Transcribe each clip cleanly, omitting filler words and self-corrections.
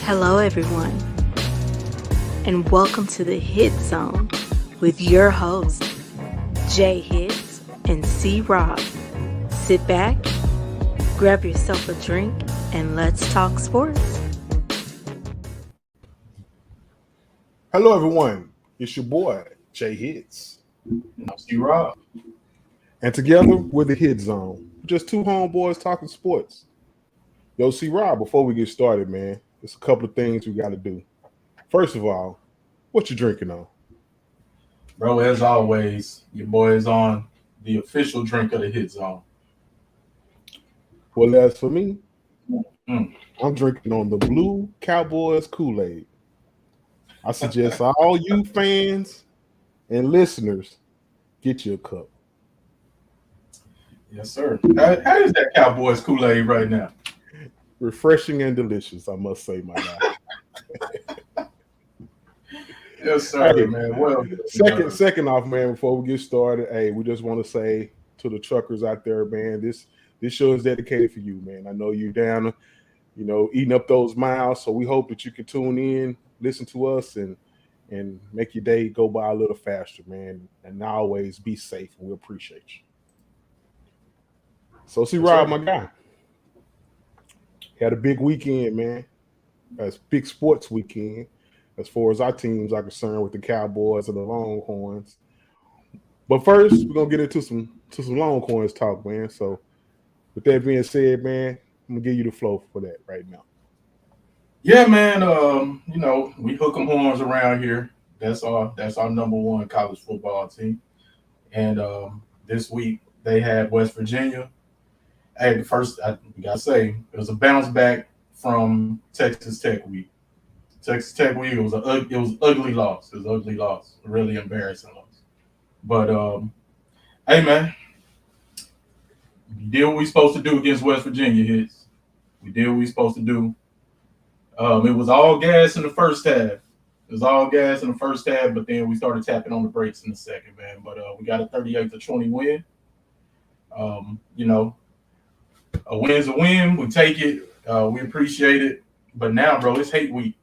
Hello, everyone, and welcome to the Hit Zone with your hosts, J Hits and C Rob. Sit back, grab yourself a drink, and let's talk sports. Hello, everyone. It's your boy, J Hits. And I'm C Rob. And together, we're the Hit Zone. Just two homeboys talking sports. Yo, C Rob, before we get started, man, there's a couple of things we got to do. First of all, what you drinking on? Bro, as always, your boy is on the official drink of the Hit Zone. Well, as for me, Mm. I'm drinking on the Blue Cowboys Kool-Aid. I suggest all you fans and listeners get you a cup. Yes, sir. How is that Cowboys Kool-Aid right now? Refreshing and delicious, I must say, my guy. Yes, sir, Hey, man. Well, Second off, man, before we get started, hey, we just want to say to the truckers out there, man, this show is dedicated for you, man. I know you're down, eating up those miles, so we hope that you can tune in, listen to us, and make your day go by a little faster, man. And always be safe, and we appreciate you. So, see, Rob, my guy, had a big weekend, man. That's big sports weekend as far as our teams are concerned with the Cowboys and the Longhorns. But first, we're gonna get into some Longhorns talk, man. So, with that being said, man, I'm gonna give you the flow for that right now. yeah, man. We hook 'em horns around here. That's our number one college football team. And this week they had West Virginia. Hey, the first I gotta say it was a bounce back from Texas Tech week. Texas Tech week, it was ugly loss. It was an ugly loss, a really embarrassing loss. But hey, man, we did what we supposed to do against West Virginia. Hits. We did what we supposed to do. It was all gas in the first half. But then we started tapping on the brakes in the second, man. But we got a 38-20 win. A win's a win. We take it. We appreciate it. But now, bro, it's hate week.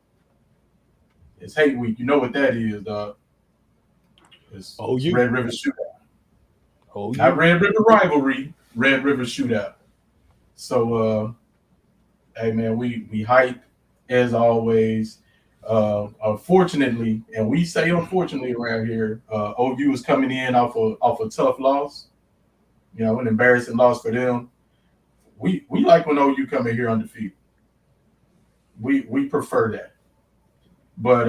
It's hate week. You know what that is, dog. It's Red River Shootout. Not Red River Rivalry, Red River Shootout. So, hey, man, we hype as always. Unfortunately, and we say unfortunately around here, OU is coming in off a tough loss. An embarrassing loss for them. We like when OU come in here undefeated. We prefer that. But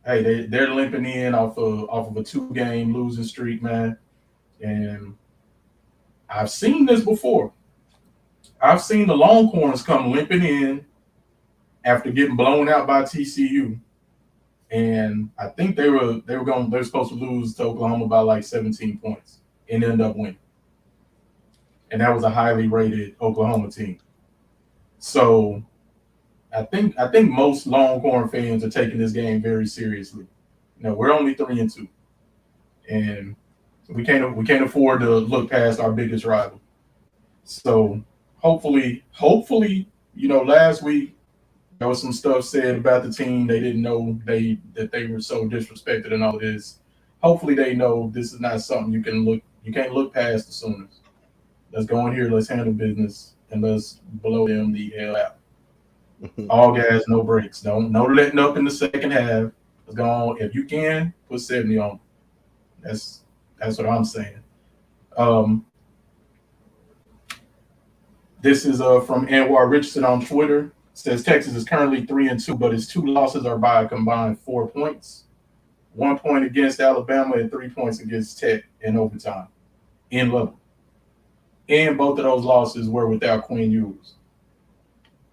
hey, they're limping in off of a 2-game losing streak, man. And I've seen this before. I've seen the Longhorns come limping in after getting blown out by TCU. And I think they were supposed to lose to Oklahoma by like 17 points and end up winning. And that was a highly rated Oklahoma team. So I think most Longhorn fans are taking this game very seriously. We're only 3-2, and we can't afford to look past our biggest rival. So hopefully, last week there was some stuff said about the team. They didn't know that they were so disrespected and all this. Hopefully they know this is not something you can't look past the Sooners. Let's go in here, let's handle business, and let's blow them the hell out. All gas, no brakes. No letting up in the second half. Let's go on. If you can, put 70 on. That's what I'm saying. This is from Anwar Richardson on Twitter. It says Texas is currently 3-2, but its 2 losses are by a combined 4 points. 1 point against Alabama and 3 points against Tech in overtime in Lubbock. And both of those losses were without Quinn Ewers.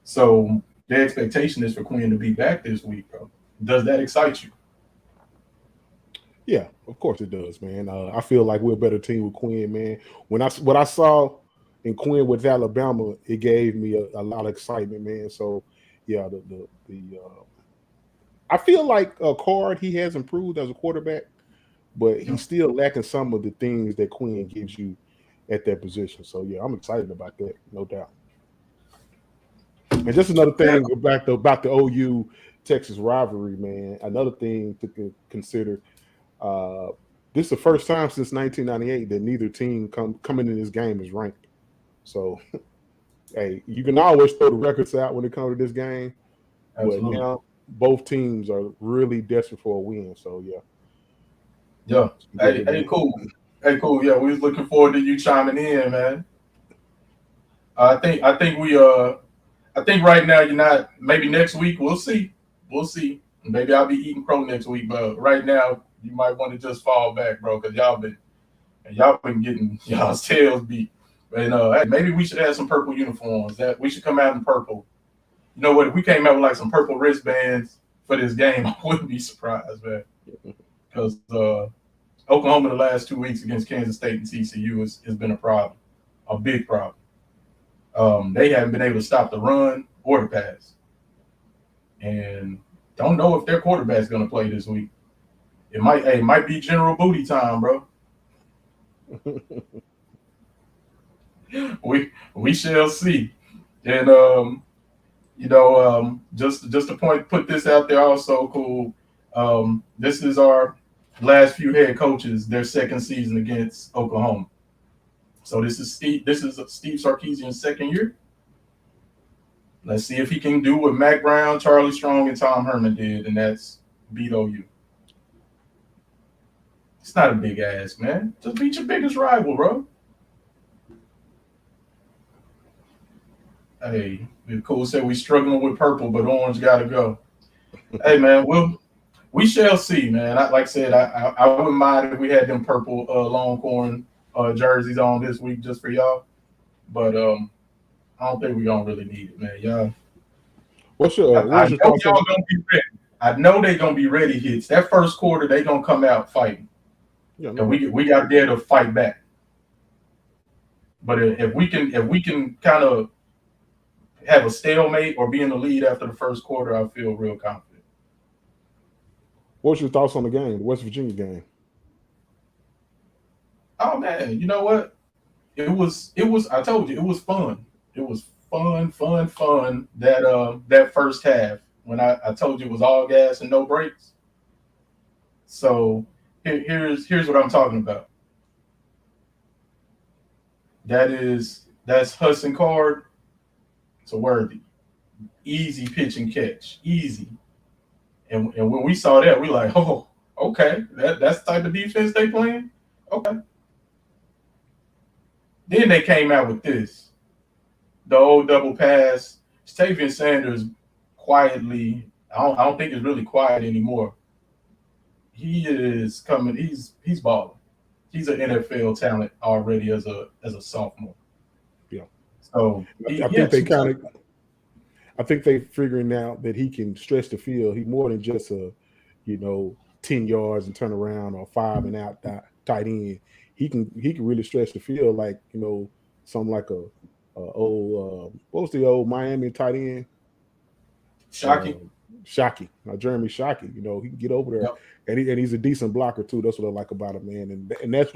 So the expectation is for Quinn to be back this week, bro. Does that excite you? Yeah, of course it does, man. I feel like we're a better team with Quinn, man. What I saw in Quinn with Alabama, it gave me a lot of excitement, man. So yeah, I feel like Card he has improved as a quarterback, but Yeah. he's still lacking some of the things that Quinn gives you at that position. So yeah, I'm excited about that, no doubt. And just another Yeah. thing about the OU Texas rivalry, man. Another thing to consider. Uh, this is the first time since 1998 that neither team coming in this game is ranked. So hey, you can always throw the records out when it comes to this game, but Absolutely. now both teams are really desperate for a win. So yeah, Yeah. Hey, cool. Hey, cool. Yeah, we was looking forward to you chiming in, man. I think right now you're not. Maybe next week we'll see. We'll see. Maybe I'll be eating crow next week, but right now you might want to just fall back, bro, because y'all been getting y'all's tails beat. And hey, maybe we should have some purple uniforms. That we should come out in purple. You know what? If we came out with like some purple wristbands for this game, I wouldn't be surprised, man. Because Oklahoma the last 2 weeks against Kansas State and TCU has been a problem, a big problem. They haven't been able to stop the run or the pass, and don't know if their quarterback's going to play this week. It might be General Booty time, bro. we shall see. And just to put this out there also, cool. This is our last few head coaches, their second season against Oklahoma. So this is Steve Sarkisian's second year. Let's see if he can do what Mac Brown, Charlie Strong, and Tom Herman did, and that's beat OU. It's not a big ask, man. Just beat your biggest rival, bro. Hey, Cool said we struggling with purple, but orange got to go. Hey, man, we shall see, man. Like I said, I wouldn't mind if we had them purple Longhorn jerseys on this week just for y'all, but I don't think we're gonna really need it, man. Y'all. What's your I know y'all gonna be ready. I know they're gonna be ready. Hits that first quarter, they gonna come out fighting, and we got there to fight back. But if we can kind of have a stalemate or be in the lead after the first quarter, I feel real confident. What's your thoughts on the game, the West Virginia game? Oh man, you know what? It was. I told you, it was fun. It was fun. That first half when I told you it was all gas and no brakes. So here's what I'm talking about. That's Hudson Card. It's a Worthy. Easy pitch and catch. Easy. And when we saw that, we like, oh, okay. That's the type of defense they playing? Okay. Then they came out with this. The old double pass. Stavian Sanders quietly, I don't think it's really quiet anymore. He is coming, he's balling. He's an NFL talent already as a sophomore. Yeah. So I think they figuring out that he can stretch the field. He's more than just a, 10 yards and turn around or 5 and out tight end. He can really stretch the field like, something like what was the old Miami tight end? Shockey. Jeremy Shockey. He can get over there. Yep. And he's a decent blocker too. That's what I like about him, man. And that's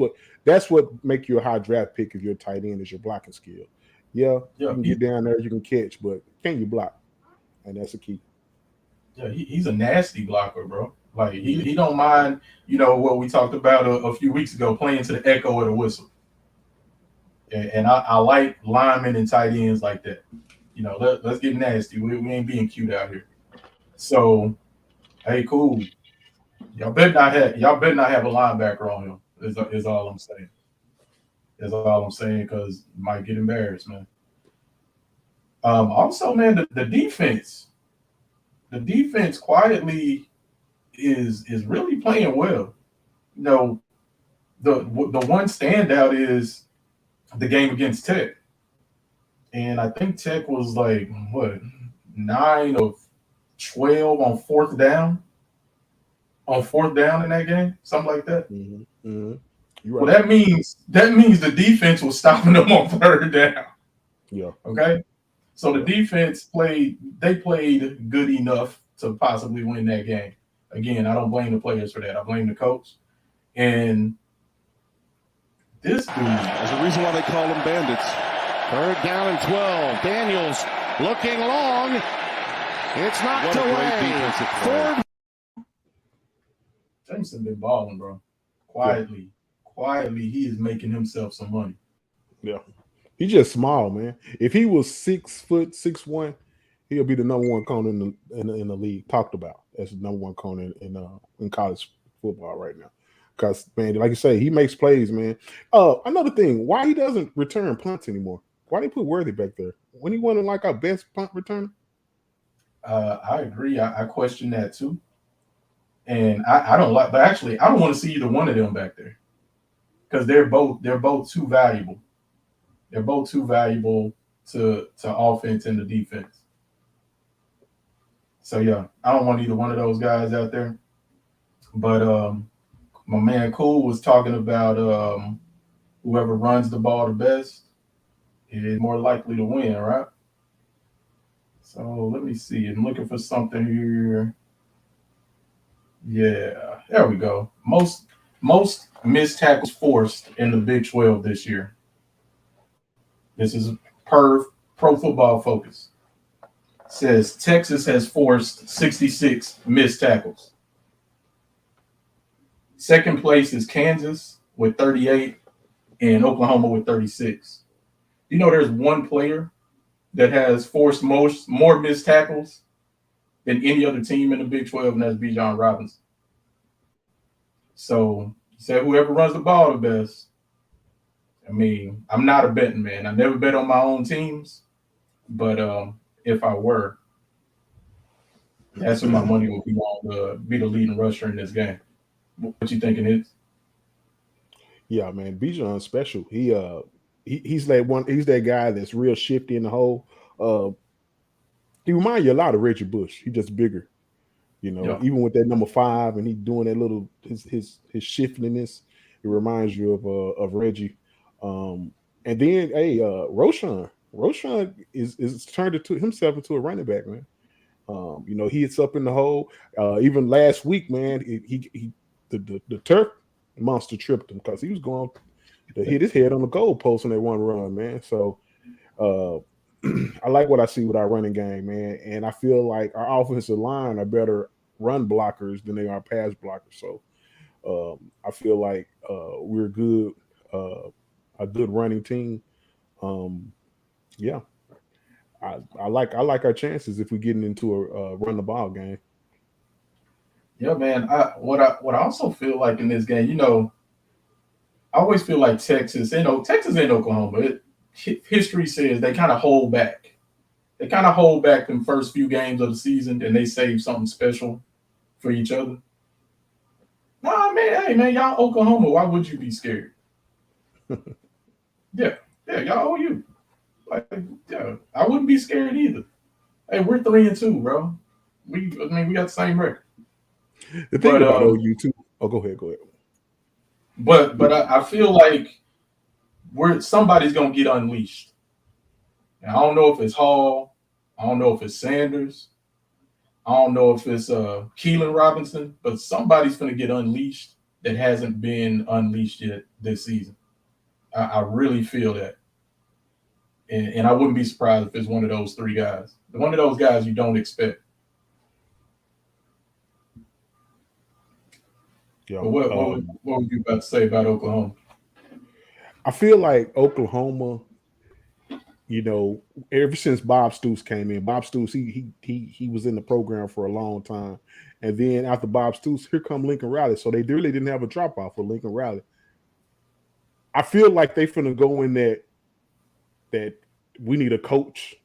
what make you a high draft pick if you're a tight end is your blocking skill. Yeah, you can get down there, you can catch, but can you block? And that's the key. Yeah, he's a nasty blocker, bro. Like he don't mind, what we talked about a few weeks ago, playing to the echo of the whistle. And I like linemen and tight ends like that. Let's get nasty. We ain't being cute out here. So, hey, cool. Y'all better not have a linebacker on him. Is all I'm saying. That's all I'm saying, because you might get embarrassed, man. Also, man, the defense quietly is really playing well. The one standout is the game against Tech, and I think Tech was like 9 of 12 on fourth down. On fourth down in that game, something like that. Mm-hmm. Mm-hmm. Well, that means the defense was stopping them on third down. Yeah. Okay. So the defense played good enough to possibly win that game. Again, I don't blame the players for that. I blame the coach. And this dude. There's a reason why they call them bandits. 3rd down and 12. Daniels looking long. It's knocked away. Jameson been balling, bro. Quietly, he is making himself some money. Yeah. He's just small, man. If he was 6 foot, 6'1", he'll be the number one corner in the league. Talked about as the number one corner in college football right now. Because, man, like you say, he makes plays, man. Another thing, why he doesn't return punts anymore? Why they put Worthy back there? When he wasn't like our best punt returner? I agree. I question that too. And I don't like, but actually, I don't want to see either one of them back there because they're both too valuable. They're both too valuable to offense and the defense. So yeah, I don't want either one of those guys out there. But my man Cool was talking about whoever runs the ball the best is more likely to win, right? So let me see. I'm looking for something here. Yeah, there we go. Most missed tackles forced in the Big 12 this year. This is per Pro Football Focus. It says Texas has forced 66 missed tackles. Second place is Kansas with 38 and Oklahoma with 36. You know, there's one player that has forced more missed tackles than any other team in the Big 12, and that's Bijan Robinson. So he said whoever runs the ball the best. I mean, I'm not a betting man. I never bet on my own teams, but if I were, that's what my money would be on to be the leading rusher in this game. What you thinking is? Yeah, man, Bijan's special. He's that guy that's real shifty in the hole. He reminds you a lot of Reggie Bush. He's just bigger, even with that number 5 and he doing that little his shiftiness. It reminds you of Reggie. And then Roschon is turned himself into a running back, man. He hits up in the hole. Even last week, man, the turf monster tripped him because he was going to hit his head on the goalpost on that one run, man. So I like what I see with our running game, man. And I feel like our offensive line are better run blockers than they are pass blockers. So I feel like we're good, a good running team. Yeah. I like our chances if we're getting into a run the ball game. Yeah, man. What I also feel like in this game, I always feel like Texas and Oklahoma. History says they kind of hold back. They kind of hold back in first few games of the season, and they save something special for each other. Nah, man. Hey, man, y'all Oklahoma. Why would you be scared? Yeah, y'all OU. Yeah, I wouldn't be scared either. Hey, we're 3-2, bro. We got the same record. The thing about OU too. Oh, go ahead. But I feel like somebody's gonna get unleashed. And I don't know if it's Hall. I don't know if it's Sanders. I don't know if it's Keelan Robinson. But somebody's gonna get unleashed that hasn't been unleashed yet this season. I really feel that. And I wouldn't be surprised if it's one of those 3 guys. One of those guys you don't expect. Yeah. What were you about to say about Oklahoma? I feel like Oklahoma, ever since Bob Stoops came in, Bob Stoops, he was in the program for a long time. And then after Bob Stoops, here come Lincoln Riley. So they really didn't have a drop-off for Lincoln Riley. I feel like they finna go in that we need a coach.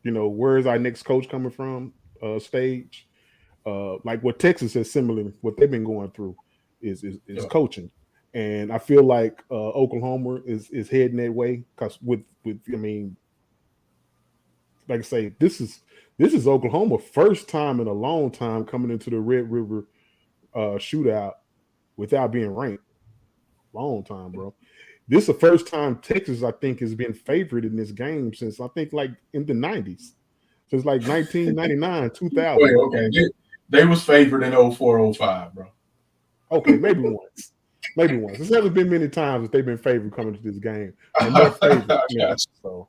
Where is our next coach coming from? Stage. Like what Texas has similar, what they've been going through is coaching. And I feel like Oklahoma is heading that way because with like I say, this is Oklahoma first time in a long time coming into the Red River shootout without being ranked. Long time, bro. This is the first time Texas, I think, has been favored in this game since I think like in the 90s. Since like 1999, 2000. Wait, okay. They was favored in 04, 05, bro. Okay, maybe once. Maybe once. There's never been many times that they've been favored coming to this game. And they're favored. Yeah. So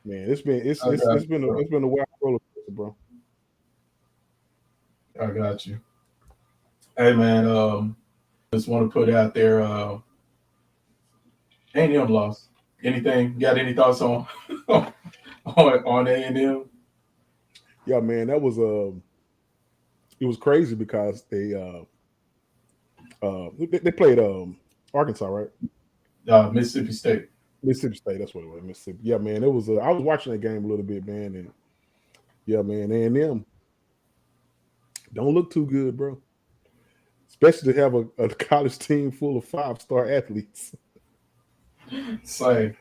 man, it's been a wild roller coaster, bro. I got you. Hey man, just want to put out there, A&M lost. Anything? Got any thoughts on on A&M? Yeah, man, that was it was crazy because they played Arkansas, right? Mississippi State. Mississippi State, that's what it was. Mississippi. Yeah, man, it was. I was watching that game a little bit, man, and yeah, man, A&M don't look too good, bro. Especially to have a college team full of 5-star athletes. Say,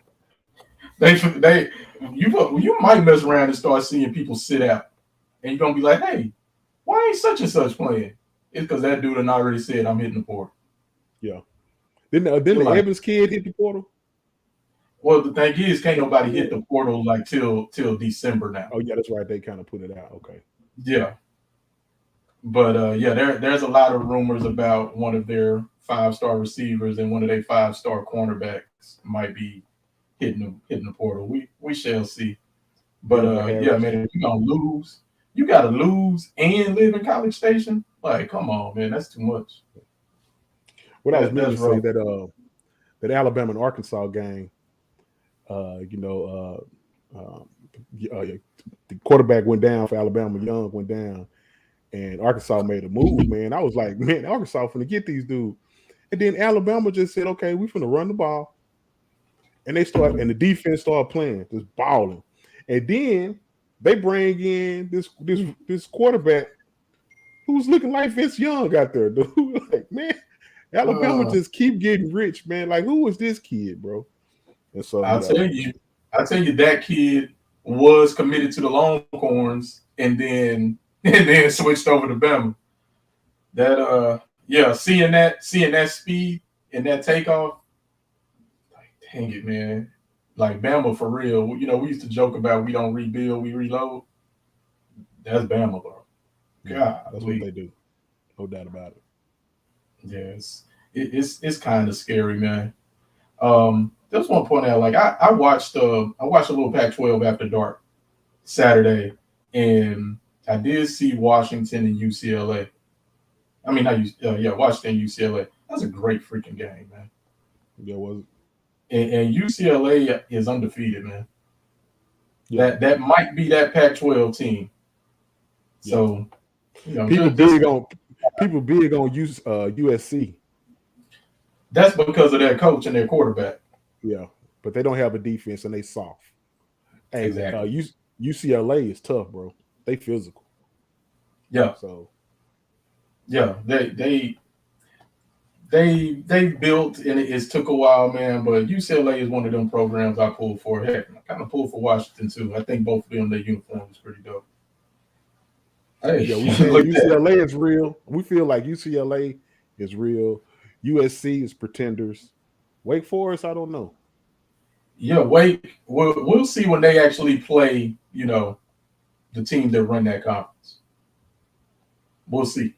you might mess around and start seeing people sit out, and you're gonna be like, hey, why ain't such and such playing? It's because that dude had already said I'm hitting the portal. Yeah. Didn't the Evans kid hit the portal? Well, the thing is, can't nobody hit the portal like till December now. Oh yeah, that's right. They kind of put it out. Okay. Yeah. But yeah, there's a lot of rumors about one of their 5-star receivers and one of their 5-star cornerbacks might be hitting the portal. We shall see. But yeah, man, if you're gonna lose, you gotta lose and live in College Station. Like, come on, man, that's too much. What I was meant to say that Alabama and Arkansas game, the quarterback went down for Alabama. Young went down, and Arkansas made a move. Man, I was like, man, Arkansas finna get these dudes. And then Alabama just said, okay, we finna run the ball, and and the defense started playing, just balling, and then they bring in this quarterback who's looking like Vince Young out there, dude. Like, man, Alabama just keep getting rich, man. Like, who was this kid, bro? And so I'll tell you, that kid was committed to the Longhorns and then switched over to Bama. That seeing that speed and that takeoff, like, dang it, man. Like, Bama for real. You know, we used to joke about we don't rebuild, we reload. That's Bama, bro. God, that's what they do. No doubt about it. Yes, it's kind of scary, man. Just want to point out, like, I watched a little Pac-12 After Dark Saturday, and I did see Washington and UCLA. I mean, Washington and UCLA. That's a great freaking game, man. Yeah, was it? And UCLA is undefeated, man. Yeah. That might be that Pac-12 team. So, you know, people big on USC. That's because of their coach and their quarterback. Yeah, but they don't have a defense and they soft. And, exactly. UCLA is tough, bro. They physical. Yeah. So. Yeah, they built, and it took a while, man. But UCLA is one of them programs I pulled for. Heck, I kind of pulled for Washington too. I think both of them, their uniform is pretty dope. Hey, yeah, we feel UCLA is real. We feel like UCLA is real. USC is pretenders. Wake Forest, I don't know. Yeah, Wake. We'll see when they actually play. You know, the team that run that conference. We'll see.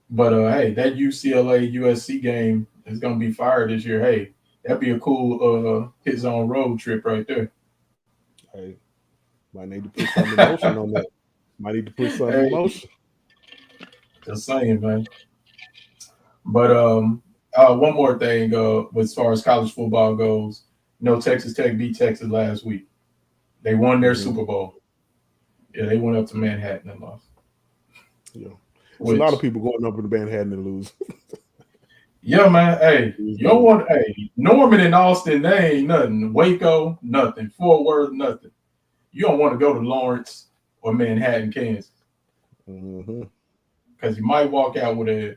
But hey, that UCLA USC game is gonna be fire this year. Hey, that'd be a cool hit zone road trip right there. Hey, might need to put some emotion on that. Might need to put some emotion. Just saying, man. But one more thing, as far as college football goes, you know, Texas Tech beat Texas last week. They won their Super Bowl. Yeah, they went up to Manhattan and lost. Yeah. There's a lot of people going up to Manhattan and lose. Yeah, man. Hey, you don't want. Hey, Norman and Austin, they ain't nothing. Waco, nothing. Fort Worth, nothing. You don't want to go to Lawrence or Manhattan, Kansas, because you might walk out with a.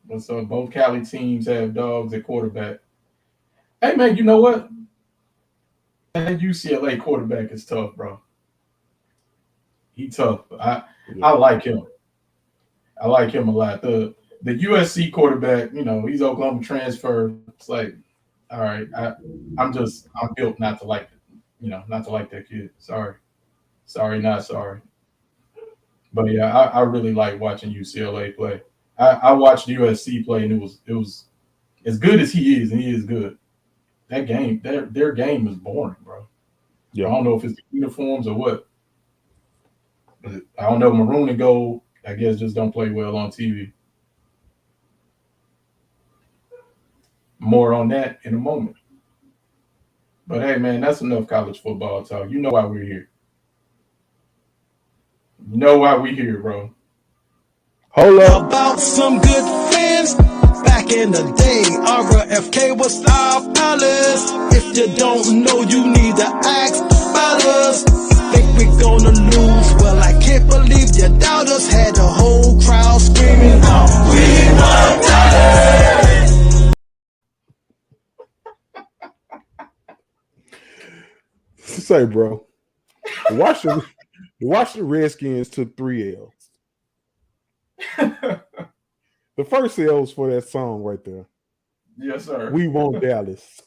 But so both Cali teams have dogs at quarterback. Hey, man, you know what? That UCLA quarterback is tough, bro. He tough. I like him. I like him a lot. The USC quarterback, he's Oklahoma transfer. It's like, all right, I'm built not to like that kid. Sorry, not sorry. But yeah, I really like watching UCLA play. I watched USC play, and it was as good as he is, and he is good. That game, their game is boring, bro. Yeah. I don't know if it's the uniforms or what. But I don't know. Maroon and gold, I guess, just don't play well on TV. More on that in a moment. But hey, man, that's enough college football talk. You know why we're here. You know why we're here, bro. Hold up. About some good fans back in the day. RFK was our palace. If you don't know, you need to ask about us. Think we're gonna lose? Well, I can't believe you doubt us. Had the whole crowd screaming out, "We want Dallas!" Say, bro, the Washington Redskins took 3 L's. The first L was for that song right there. Yes, sir. We want Dallas.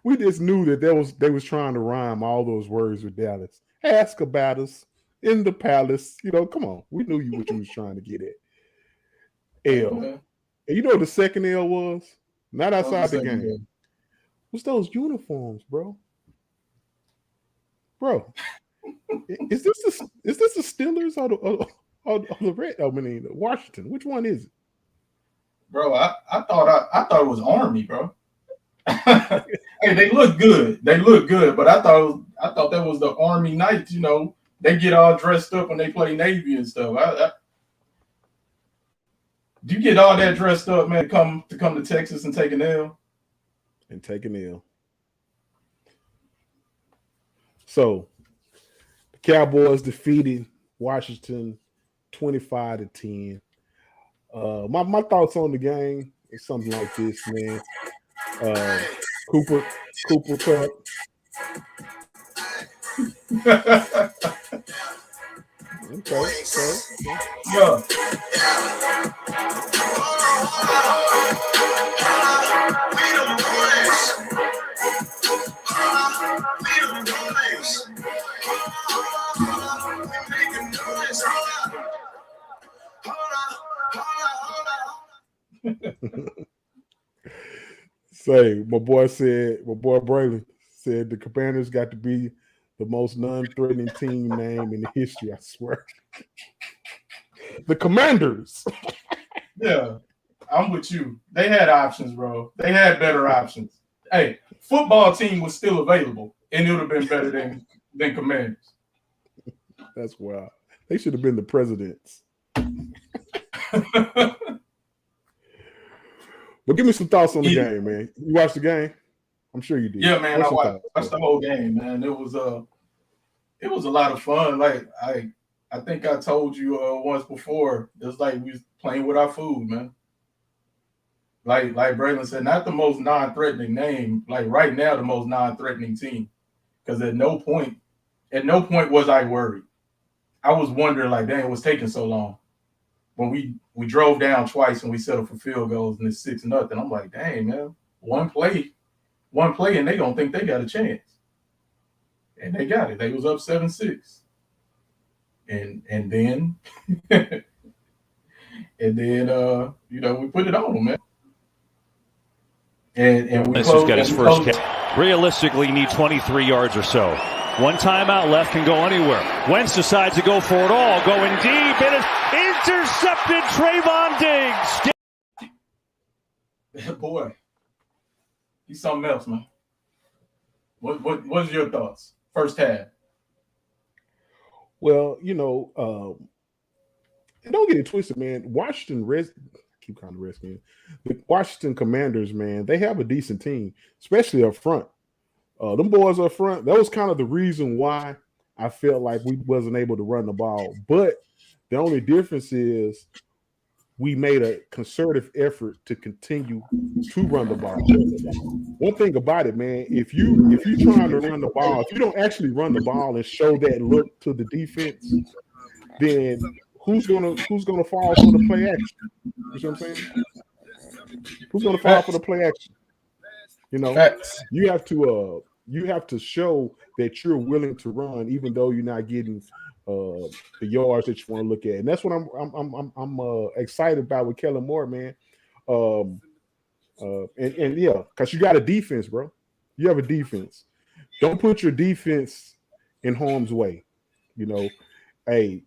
We just knew that they was trying to rhyme all those words with Dallas. Ask about us in the palace. Come on. We knew what you was trying to get at. L. And you know what the second L was? Not outside the game. L. What's those uniforms, bro? Bro, is this the Steelers or the Red? The Washington? Which one is it? Bro, I thought it was Army, bro. Hey, they look good. But I thought that was the Army Knights. They get all dressed up when they play Navy and stuff. Do you get all that dressed up, man, to come to Texas and take an L? And take an L. So the Cowboys defeated Washington 25-10. My thoughts on the game is something like this, man. Cooper Kupp. Okay. Yeah. Say, my boy Braylon said the Commanders got to be the most non-threatening team name in the history, I swear. The Commanders. Yeah, I'm with you. They had options, bro. They had better options. Hey, football team was still available, and it would have been better than Commanders. That's wild. They should have been the presidents. But give me some thoughts on the game, man. You watched the game? I'm sure you did. Yeah, man. I watched the whole game, man. It was a lot of fun. Like I think I told you once before. It's like we was playing with our food, man. Like Braylon said, not the most non-threatening name. Like right now, the most non-threatening team. Because at no point was I worried. I was wondering, like, dang, it was taking so long. When we drove down twice and we settled for field goals and it's 6-0, I'm like, dang, man, one play, and they don't think they got a chance. And they got it. They was up 7-6. And then we put it on them, man. And we This has got his first catch. Realistically, you need 23 yards or so. One timeout left, can go anywhere. Wentz decides to go for it all, going deep, and it's intercepted. Trayvon Diggs. Boy, he's something else, man. What's your thoughts? First half. Well, and don't get it twisted, man. The Washington Commanders, man, they have a decent team, especially up front. Them boys up front, that was kind of the reason why I felt like we wasn't able to run the ball. But the only difference is we made a concerted effort to continue to run the ball. One thing about it, man, if you're trying to run the ball, if you don't actually run the ball and show that look to the defense, then who's gonna fall for the play action? You see what I'm saying? Who's gonna fall for the play action? You know, you have to show that you're willing to run, even though you're not getting the yards that you want to look at, and that's what I'm excited about with Kellen Moore, man. And yeah, because you got a defense, bro. You have a defense. Don't put your defense in harm's way. You know, hey,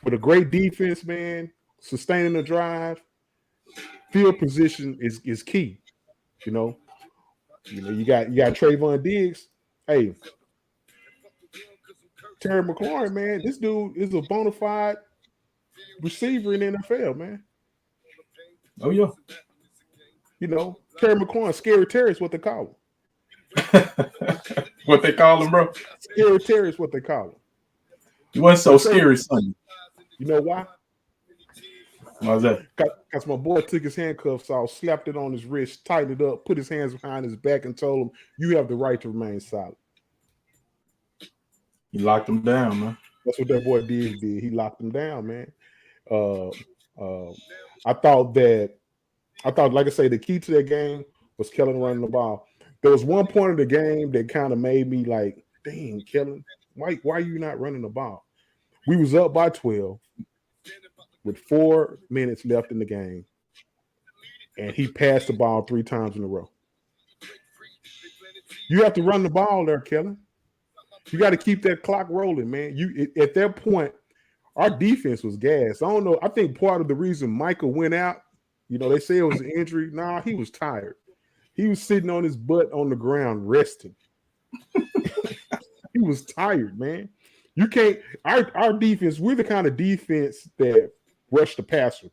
with a great defense, man, sustaining the drive, field position is key. You know, you got Trayvon Diggs. Hey, Terry McLaurin, man, this dude is a bona fide receiver in the NFL, man. Oh yeah. You know, Terry McLaurin, Scary Terry is what they call him. What they call him, bro? Scary Terry is what they call him. He wasn't so scary, son. You know why? Why was that? Because my boy took his handcuffs off, slapped it on his wrist, tightened it up, put his hands behind his back, and told him, "You have the right to remain silent." He locked him down, man. That's what that boy did. He locked him down, man. I thought, like I say, the key to that game was Kellen running the ball. There was one point of the game that kind of made me like, dang, Kellen, why are you not running the ball? We was up by 12 with 4 minutes left in the game, and he passed the ball 3 times in a row. You have to run the ball there, Kellen. You got to keep that clock rolling, man. At that point, our defense was gassed. I don't know. I think part of the reason Michael went out, you know, they say it was an injury. Nah, he was tired. He was sitting on his butt on the ground resting. He was tired, man. You can't. Our defense. We're the kind of defense that rush the passer.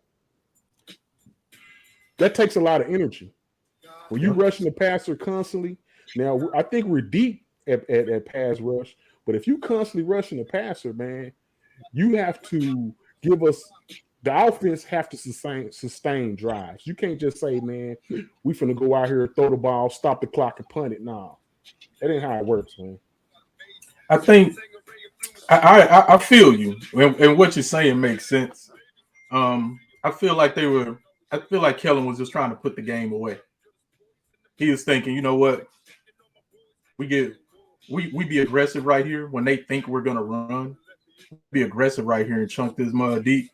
That takes a lot of energy. When you rushing the passer constantly. Now, I think we're deep at pass rush, but if you constantly rushing the passer, man, you have to give us the offense have to sustain drives. You can't just say, man, we finna go out here, throw the ball, stop the clock, and punt it. No, that ain't how it works, man. I think I feel you, and what you're saying makes sense. I feel like Kellen was just trying to put the game away. He was thinking, you know what, we be aggressive right here when they think we're gonna run. Be aggressive right here and chunk this mud deep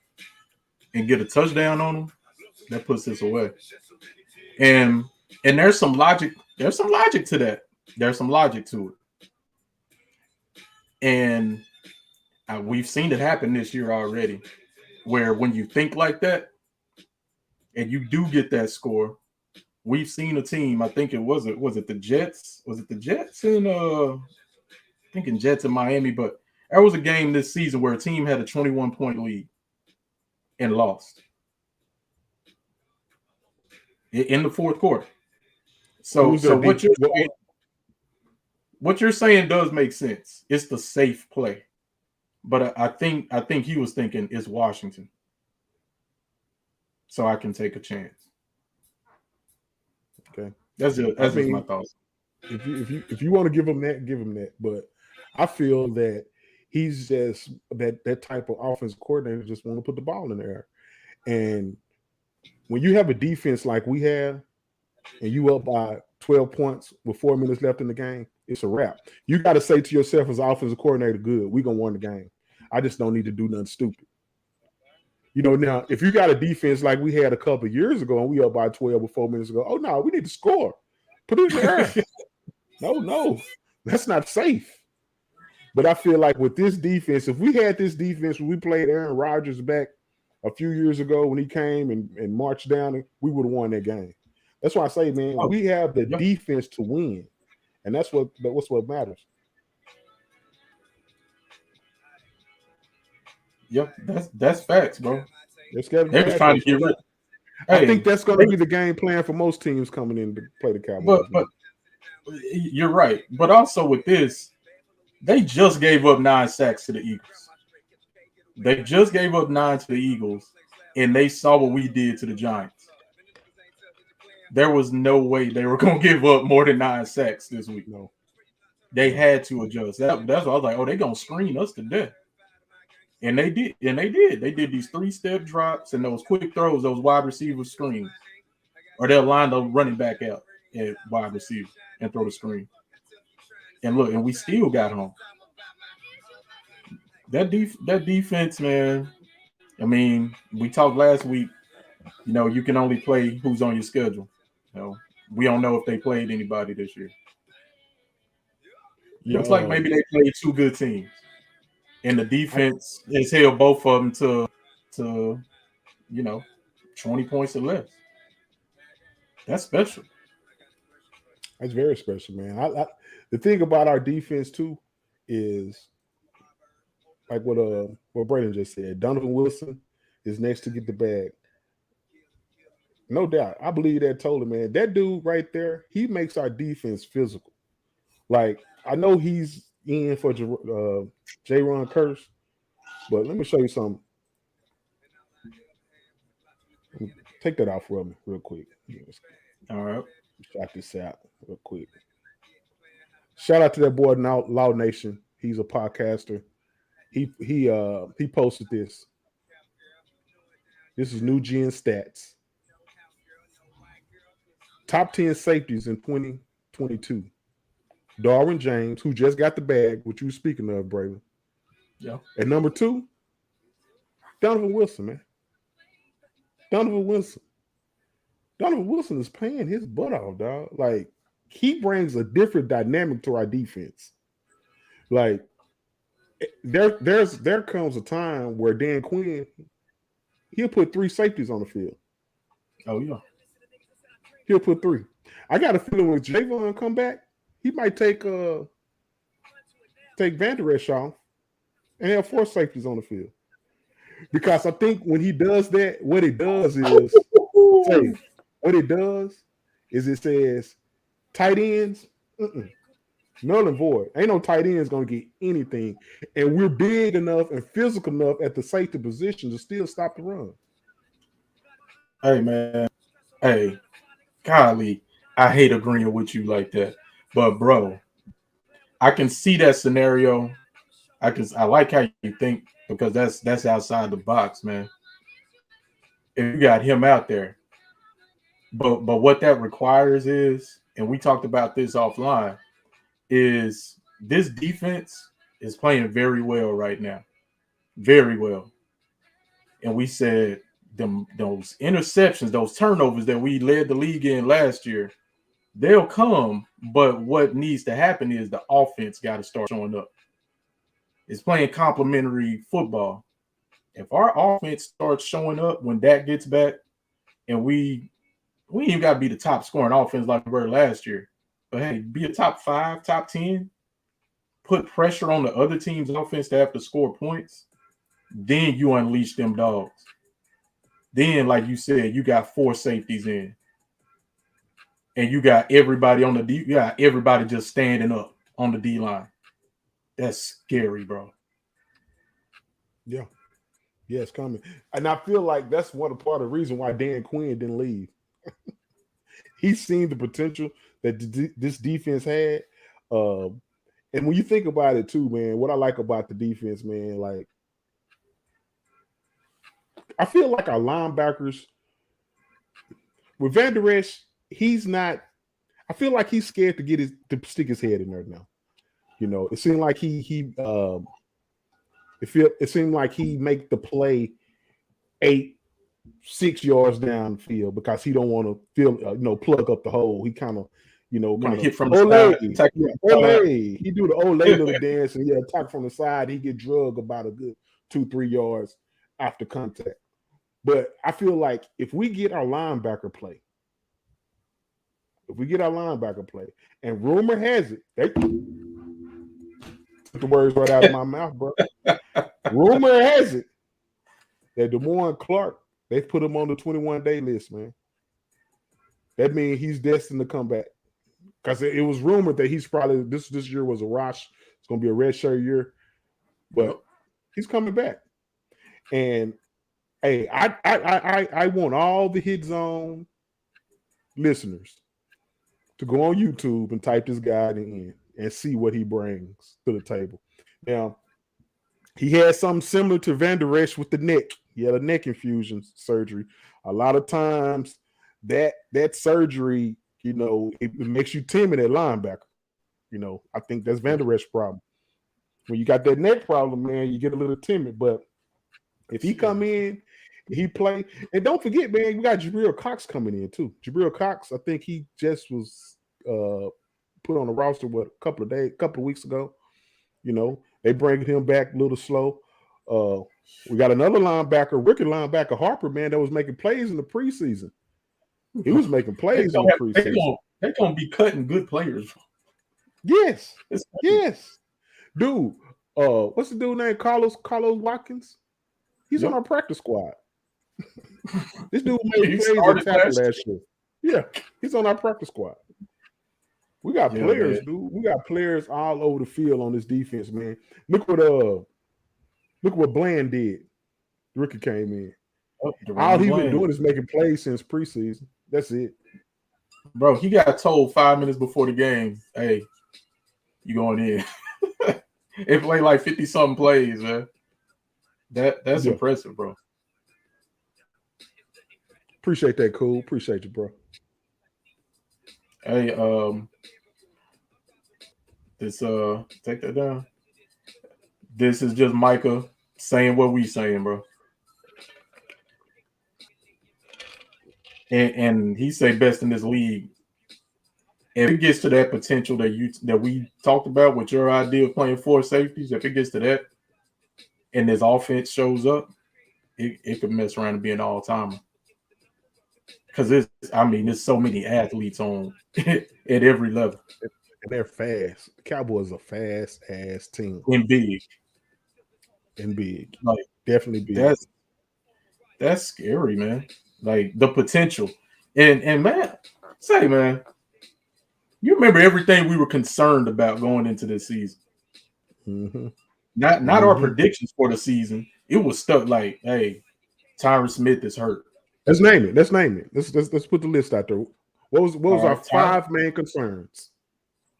and get a touchdown on them. That puts us away. And there's some logic. There's some logic to that. There's some logic to it. And we've seen it happen this year already, where when you think like that and you do get that score, we've seen a team. I think was it the Jets? Was it the Jets in thinking Jets in Miami? But there was a game this season where a team had a 21-point lead and lost in the fourth quarter. So what you're saying does make sense. It's the safe play, but I think he was thinking it's Washington, so I can take a chance. Okay, that's my thoughts. If you want to give him that, but I feel that he's just that type of offensive coordinator, just want to put the ball in the air. And when you have a defense like we have, and you up by 12 points with 4 minutes left in the game, it's a wrap. You got to say to yourself as offensive coordinator, good, we're going to win the game. I just don't need to do nothing stupid. You know, now, if you got a defense like we had a couple of years ago and we up by 12 with 4 minutes ago, oh, no, we need to score. Put it in the air. No, that's not safe. But I feel like with this defense, if we had this defense when we played Aaron Rodgers back a few years ago when he came and marched down, we would have won that game. That's why I say, man, we have the defense to win, and that's what matters. Yep, that's facts, bro. They're just trying to get rid. I think that's going to be the game plan for most teams coming in to play the Cowboys. But you're right. But also with this, they just gave up 9 sacks to the Eagles. They just gave up 9 to the Eagles, and they saw what we did to the Giants. There was no way they were going to give up more than 9 sacks this week. No, they had to adjust. That's why I was like, oh, they're going to screen us to death. And they did. They did these 3-step drops and those quick throws, those wide receiver screens. Or they'll line the running back out at wide receiver and throw the screen. And look, and we still got home. That defense, man. I mean, we talked last week. You can only play who's on your schedule. We don't know if they played anybody this year. Looks like maybe they played 2 good teams, and the defense has held both of them to 20 points or less. That's special. That's very special, man. The thing about our defense too is like what Braden just said. Donovan Wilson is next to get the bag. No doubt. I believe that totally, man. That dude right there, he makes our defense physical. Like, I know he's in for Jaron Curse, but let me show you something. Take that out for me real quick. All right. Shot this out real quick. Shout out to that boy Law Nation. He's a podcaster. He posted this. This is New Gen Stats. Top 10 safeties in 2022. Darwin James, who just got the bag, which you were speaking of, Braylon. Yeah. At number 2, Donovan Wilson, man. Donovan Wilson is playing his butt off, dog. Like, he brings a different dynamic to our defense. Like, there comes a time where Dan Quinn, he'll put 3 safeties on the field. Oh, yeah. He'll put 3. I got a feeling when Javon come back, he might take Van Der Esch off and have 4 safeties on the field. Because I think when he does that, what it does is it says tight ends, null and void. Ain't no tight ends gonna get anything. And we're big enough and physical enough at the safety position to still stop the run. Hey, man. Hey, golly, I hate agreeing with you like that. But, bro, I can see that scenario. I like how you think, because that's outside the box, man. If you got him out there. But what that requires is, and we talked about this offline, is this defense is playing very well right now. Very well. And we said those interceptions, those turnovers that we led the league in last year, they'll come, but what needs to happen is the offense got to start showing up. It's playing complementary football. If our offense starts showing up when Dak gets back, and we ain't even got to be the top scoring offense like we were last year, but hey, be a top 5, top 10, put pressure on the other team's offense to have to score points, then you unleash them dogs. Then, like you said, you got 4 safeties in. And you got everybody on the D. You got everybody just standing up on the D line. That's scary, bro. Yeah, it's coming, and I feel like that's part of the reason why Dan Quinn didn't leave. He's seen the potential that this defense had, and when you think about it too, man, what I like about the defense, man, like I feel like our linebackers with Van Der Esch, he's not. I feel like he's scared to stick his head in there now. It seemed like it seemed like he make the play 6 yards down the field because he don't want to plug up the hole. He kind of hit from the side. He do the Olay little dance and attack from the side. He get drug about a good 2-3 yards after contact. But I feel like if we get our linebacker play, and rumor has it, took the words right out of my mouth, bro. Rumor has it that Damone Clark, they put him on the 21-day list, man. That means he's destined to come back. Because it was rumored that he's probably this year was a wash. It's going to be a red shirt year, but he's coming back. And hey, I want all the Hit Zone listeners to go on YouTube and type this guy in and see what he brings to the table. Now, He had something similar to Van Der Esch with the neck. He had a neck infusion surgery. A lot of times that surgery, it makes you timid at linebacker. I think that's Van Der Esch's problem. When you got that neck problem, man, you get a little timid. But if he come in, he play, and don't forget, man, we got Jabril Cox coming in too. Jabril Cox, I think he just was put on the roster a couple of weeks ago. They bring him back a little slow. We got another rookie linebacker, Harper, man, that was making plays in the preseason. He was making plays in the preseason. They're going to be cutting good players. Yes. Dude, what's the dude named Carlos Watkins? He's on our practice squad. This dude made plays in tackle last year. Yeah, he's on our practice squad. We got players, man. Dude. We got players all over the field on this defense, man. Look what Bland did. The rookie came in. All he's been doing is making plays since preseason. That's it. Bro, he got told 5 minutes before the game, hey, you going in. It played like 50-something plays, man. That's impressive, bro. Appreciate that, cool. Appreciate you, bro. Hey, take that down. This is just Micah saying what we saying, bro. And he say best in this league. If it gets to that potential that we talked about with your idea of playing four safeties, if it gets to that and this offense shows up, it could mess around and be an all-timer. Because there's so many athletes on at every level. And they're fast. The Cowboys are fast-ass team. And big. Like, definitely big. That's scary, man. Like, the potential. And man, you remember everything we were concerned about going into this season. Mm-hmm. Not our predictions for the season. It was stuck like, hey, Tyron Smith is hurt. Let's name it. Let's put the list out there. What was our 5 main concerns?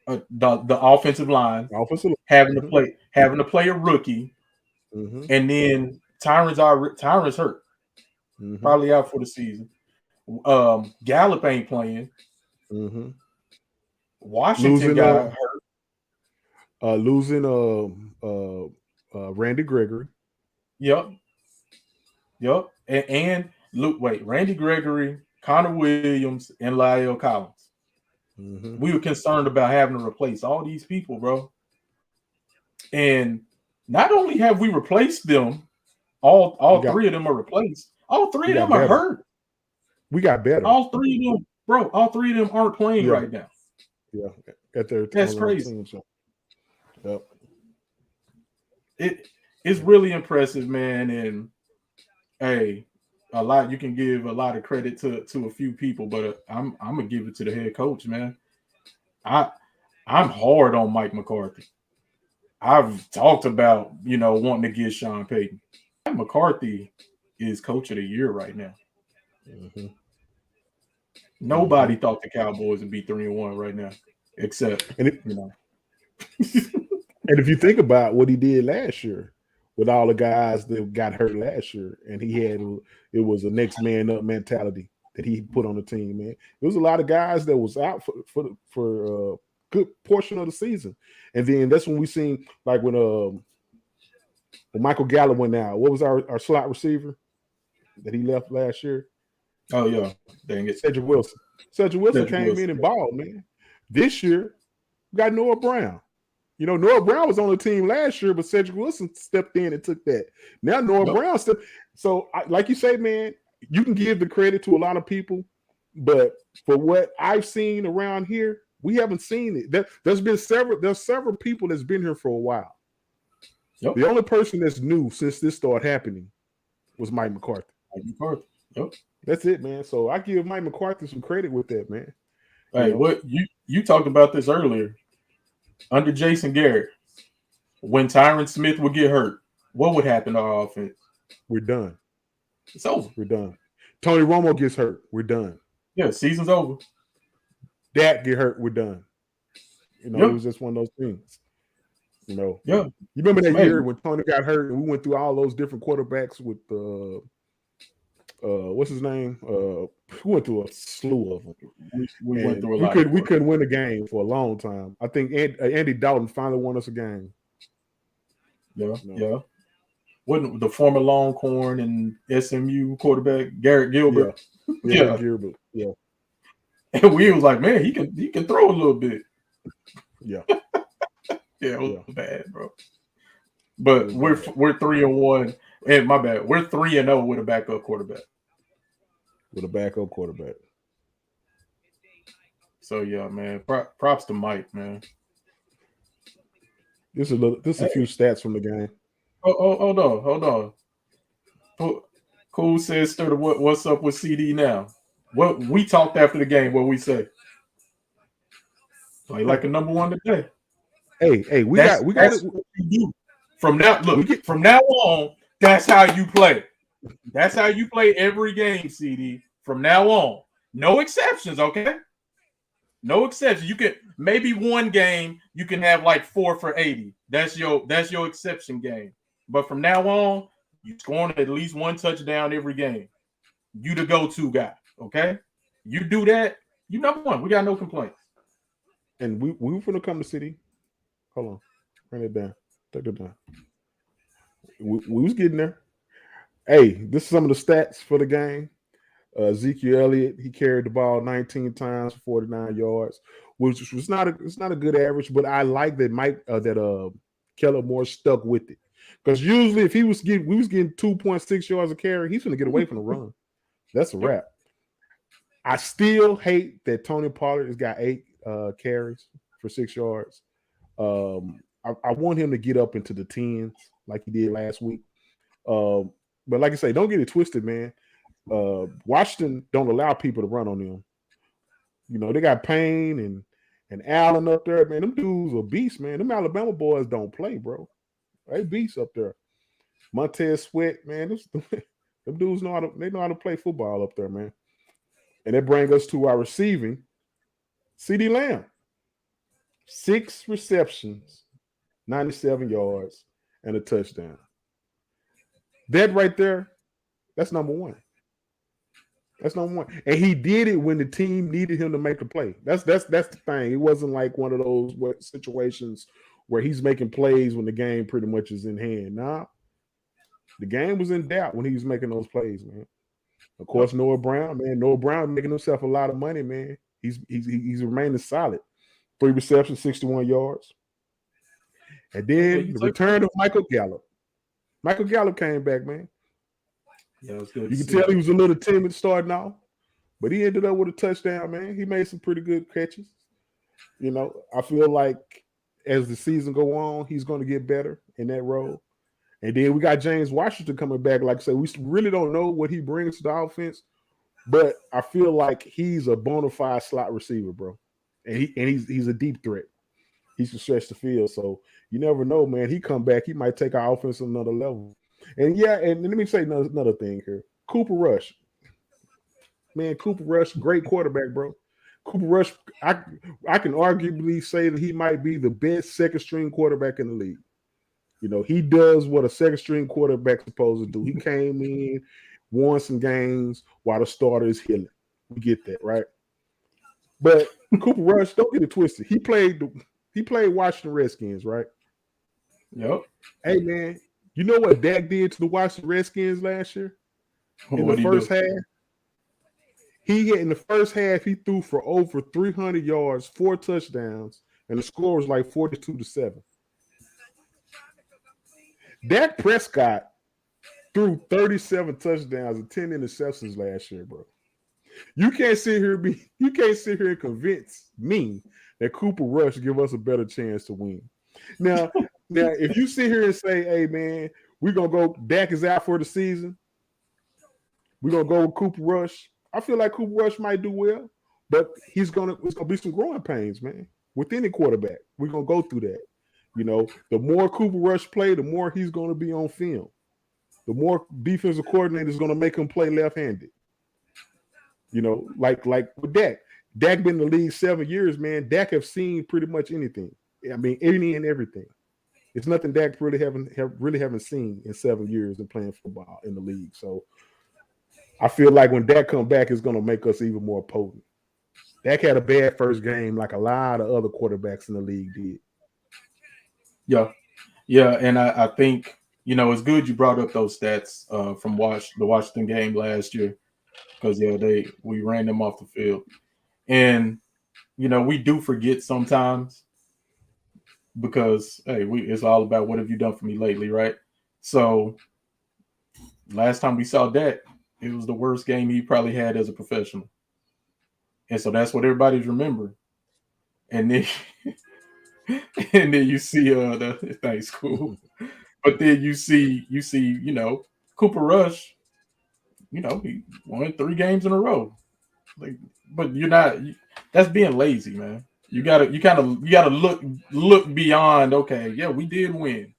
The offensive line, having to play a rookie, and then Tyron's hurt, probably out for the season. Gallup ain't playing. Washington got hurt. Losing Randy Gregory. Yep. And Randy Gregory, Connor Williams, and Lyle Collins. We were concerned about having to replace all these people, bro. And not only have we replaced them, all 3 of them are replaced. All 3 of them are hurt. We got better. All 3 of them, bro. All 3 of them aren't playing right now. Yeah, at their that's crazy. Team, so. Yep. It's really impressive, man. And hey, you can give a lot of credit to a few people, but I'm gonna give it to the head coach, man. I'm hard on Mike McCarthy. I've talked about wanting to get Sean Payton. Mike McCarthy is coach of the year right now. Nobody thought the Cowboys would be 3-1 right now, except And if you think about what he did last year with all the guys that got hurt last year, and it was a next man up mentality that he put on the team, man. There was a lot of guys that was out for a good portion of the season. And then that's when we seen, like when Michael Gallup went out. What was our slot receiver that he left last year? Oh, yeah. Dang it. Cedric Wilson. Cedric Wilson came in and balled, man. This year, we got Noah Brown. Noah Brown was on the team last year, but Cedric Wilson stepped in and took that. Now Noah Brown stepped. So, like you say, man, you can give the credit to a lot of people, but for what I've seen around here, we haven't seen it. There's several people that's been here for a while. Yep. The only person that's new since this started happening was Mike McCarthy. Yep. That's it, man. So I give Mike McCarthy some credit with that, man. Hey, what you talked about this earlier. Under Jason Garrett, when Tyron Smith would get hurt, what would happen to our offense? We're done. It's over. We're done. Tony Romo gets hurt. We're done. Yeah, season's over. Dak get hurt. We're done. It was just one of those things. You know, Yeah. You remember that Man. year when Tony got hurt and we went through all those different quarterbacks with what's his name? We went through a slew of them. We went through a we lot. We couldn't win a game for a long time. I think Andy Dalton finally won us a game. Yeah, yeah. Wasn't the former Longhorn and SMU quarterback Garrett Gilbert? Yeah, Gilbert. Yeah. And we was like, man, he can throw a little bit. Yeah. Yeah, it was bad, bro. But we're 3-1. And my bad, we're 3-0 with a backup quarterback. So yeah, man. Props to Mike, man. This is a few stats from the game. Oh, hold on. Cool says, "Stir, what's up with CD now?" What we talked after the game, what we say? Play like a number one today. Hey, we got what you do. From now on, that's how you play. That's how you play every game, CD. From now on, no exceptions. Okay, no exceptions. You can maybe one game you can have like 4 for 80. That's your exception game. But from now on, you scoring at least one touchdown every game. You the go-to guy. Okay, you do that. You number one. We got no complaints. And we were gonna come to City. Hold on, bring it down. Take it down. We was getting there. Hey, this is some of the stats for the game. Ezekiel Elliott, he carried the ball 19 times for 49 yards, which was not a good average, but I like that Keller Moore stuck with it. Because usually if we was getting 2.6 yards a carry, he's gonna get away from the run. That's a wrap. I still hate that Tony Pollard has got 8 carries for 6 yards. I want him to get up into the 10s like he did last week. But like I say, don't get it twisted, man. Washington don't allow people to run on them. You know, they got Payne and Allen up there, man. Them dudes are beasts, man. Them Alabama boys don't play, bro. They beasts up there. Montez Sweat, man. Them dudes know how to play football up there, man. And that brings us to our receiving. CeeDee Lamb. 6 receptions, 97 yards, and a touchdown. That right there, that's number one. That's number one. And he did it when the team needed him to make a play. That's the thing. It wasn't like one of those situations where he's making plays when the game pretty much is in hand. Nah, the game was in doubt when he was making those plays, man. Of course, Noah Brown making himself a lot of money, man. He's remaining solid. 3 receptions, 61 yards. And then the return of Michael Gallup. Michael Gallup came back, man. Yeah, it was good. You can tell he was a little timid starting off, but he ended up with a touchdown, man. He made some pretty good catches. You know, I feel like as the season go on, he's going to get better in that role. And then we got James Washington coming back. Like I said, we really don't know what he brings to the offense, but I feel like he's a bona fide slot receiver, bro. And he's a deep threat. He can stretch the field. So you never know, man. He come back, he might take our offense to another level. And yeah, and let me say another thing here. Cooper Rush. Man, Cooper Rush, great quarterback, bro. Cooper Rush, I can arguably say that he might be the best second-string quarterback in the league. You know, he does what a second-string quarterback's supposed to do. He came in, won some games while the starter is healing. We get that, right? But Cooper Rush, don't get it twisted. He played Washington Redskins, right? Yep. Hey, man, you know what Dak did to the Washington Redskins last year? In the first half? In the first half, he threw for over 300 yards, 4 touchdowns, and the score was like 42-7. Dak Prescott threw 37 touchdowns and 10 interceptions last year, bro. You can't sit here and convince me that Cooper Rush give us a better chance to win. Now, if you sit here and say, "Hey, man, we're gonna go," Dak is out for the season. We're gonna go with Cooper Rush. I feel like Cooper Rush might do well, but it's gonna be some growing pains, man. With any quarterback, we're gonna go through that. You know, the more Cooper Rush play, the more he's gonna be on film. The more defensive coordinator is gonna make him play left-handed. You know, like with Dak. Dak been in the league 7 years, man. Dak have seen pretty much anything. I mean, any and everything. It's nothing Dak really haven't seen in 7 years of playing football in the league. So I feel like when Dak come back, it's going to make us even more potent. Dak had a bad first game, like a lot of other quarterbacks in the league did. Yeah, and I think it's good you brought up those stats from the Washington game last year, because we ran them off the field, and we do forget sometimes because it's all about what have you done for me lately, right? So last time we saw Dak, it was the worst game he probably had as a professional, and so that's what everybody's remembering, and then. And then you see the thing's cool, but then you see Cooper Rush, he won 3 games in a row, but that's being lazy, man. You gotta look beyond. Okay, yeah, we did win,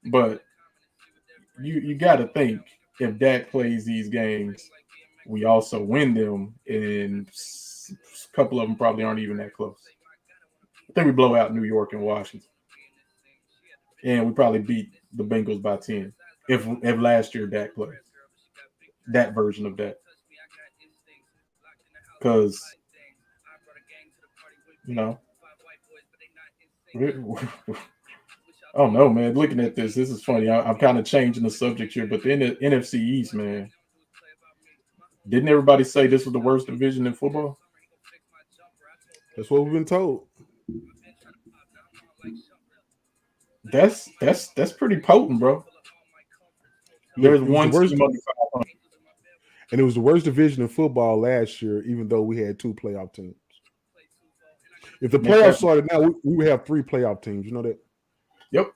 but you gotta think if Dak plays these games, we also win them, and a couple of them probably aren't even that close. I think we blow out New York and Washington, and we probably beat the Bengals by 10 if last year Dak played that version of that. Because oh no, man! Looking at this is funny. I'm kind of changing the subject here, but the NFC East, man, didn't everybody say this was the worst division in football? That's what we've been told. That's pretty potent, bro. There's one team under 500. And it was the worst division in football last year, even though we had 2 playoff teams. If the playoffs started now, we would have 3 playoff teams. You know that? Yep.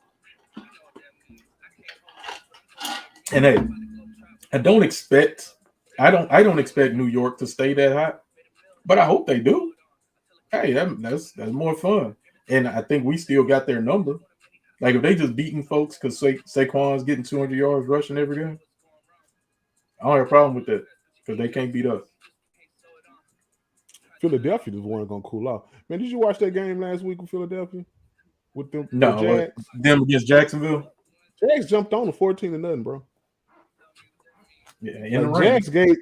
And hey, I don't expect New York to stay that hot, but I hope they do. Hey, that's more fun. And I think we still got their number. Like if they just beating folks because Saquon's getting 200 yards rushing every game, I don't have a problem with that because they can't beat us. Philadelphia just weren't gonna cool off. Man, did you watch that game last week with Philadelphia? With them, no, the Jags? Them against Jacksonville. Jags jumped on to 14-0, bro. Yeah, Jags gave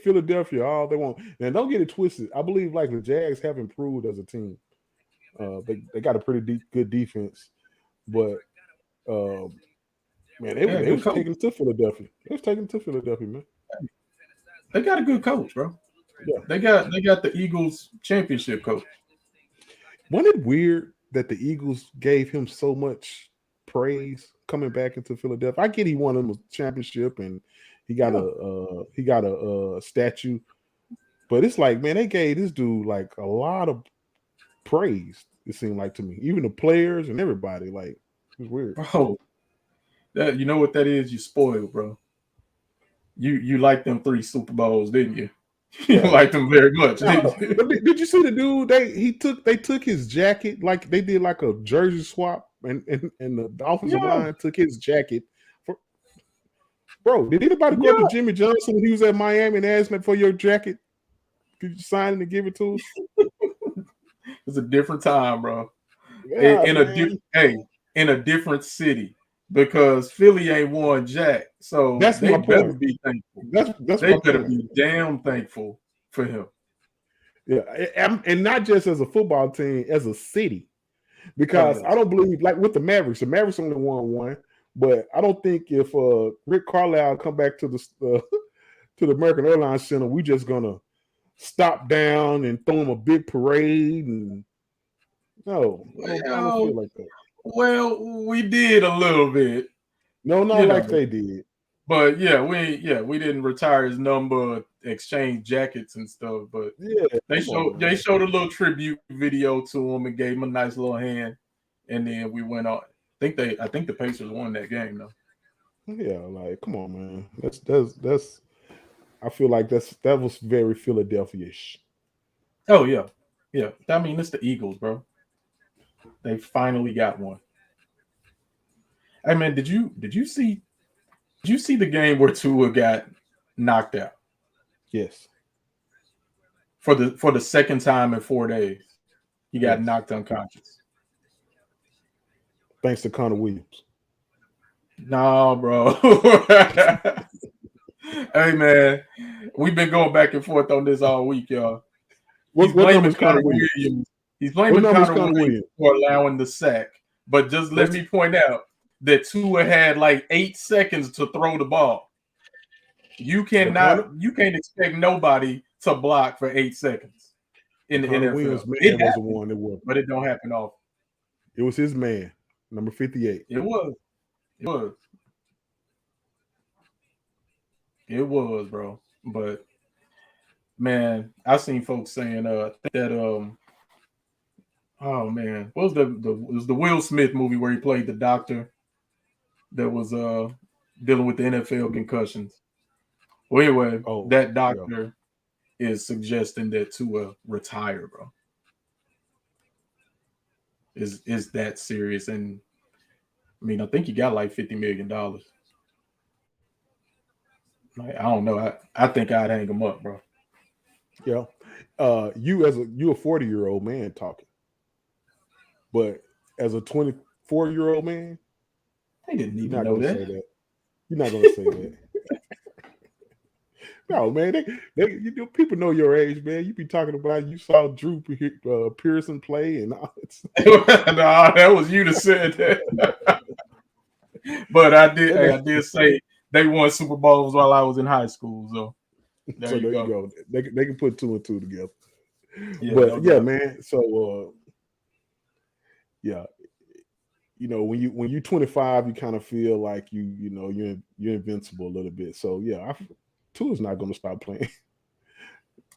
Philadelphia all they want. And don't get it twisted. I believe like the Jags have improved as a team. They got a pretty good defense. But man, they was taking it to Philadelphia. They was taking it to Philadelphia, man. They got a good coach, bro. Yeah. They got the Eagles championship coach. Wasn't it weird that the Eagles gave him so much praise coming back into Philadelphia? I get he won him a championship and he got a statue, but it's like, man, they gave this dude like a lot of praise. It seemed like to me, even the players and everybody. Like, it's weird. Bro, that you know what that is? You spoiled, bro. You liked them 3 Super Bowls, didn't you? You liked them very much. Didn't you? But did you see the dude? They took his jacket, like they did like a jersey swap, and the offensive line took his jacket. Bro, did anybody go up to Jimmy Johnson when he was at Miami and ask him for your jacket? Could you sign it and give it to us? It's a different time, bro. Yeah, in a different city, because Philly ain't won jack. So that's they better point. be thankful. That's they better be damn thankful for him. Yeah, and not just as a football team, as a city. Because I don't believe, like with the Mavericks only won 1. But I don't think if Rick Carlisle come back to the American Airlines Center, we just gonna stop down and throw him a big parade. And no, I don't feel like that. Well, we did a little bit. No, not like they did. But we didn't retire his number, exchange jackets and stuff. But they showed a little tribute video to him and gave him a nice little hand, and then we went on. I think the Pacers won that game though. Yeah, like come on, man. That's. I feel like that was very Philadelphia-ish. Oh yeah. I mean, it's the Eagles, bro. They finally got one. Hey man, did you see the game where Tua got knocked out? Yes. For the second time in 4 days, he got knocked unconscious. thanks to Connor Williams. Nah, bro. Hey, man, we've been going back and forth on this all week, y'all. He's What blaming number is Connor Connor Williams? Williams. He's blaming Connor Williams for allowing the sack. But just let me point out that Tua had like 8 seconds to throw the ball. You can't expect nobody to block for 8 seconds in the Connor NFL. Williams man was the one that was, but it don't happen often. It was his man, number 58. It was, bro. But man, I seen folks saying that oh man, what was it was the Will Smith movie where he played the doctor that was dealing with the NFL concussions. Well, anyway, that doctor is suggesting that Tua retire, bro. Is that serious? And I mean, I think he got like $50 million. Like, I don't know. I think I'd hang him up, bro. Yeah. You a 40-year-old man talking. But as a 24-year-old man, they didn't even know that. You're not gonna say that. No, man. People know your age, man. You be talking about you saw Drew Pearson play and all that. Nah, that was you that said that. But I did say they won Super Bowls while I was in high school. So there you go. They can put 2 and 2 together. Yeah, but yeah, man. So yeah, you know, when you're 25, you kind of feel like you're invincible a little bit. So yeah, Tua's not going to stop playing.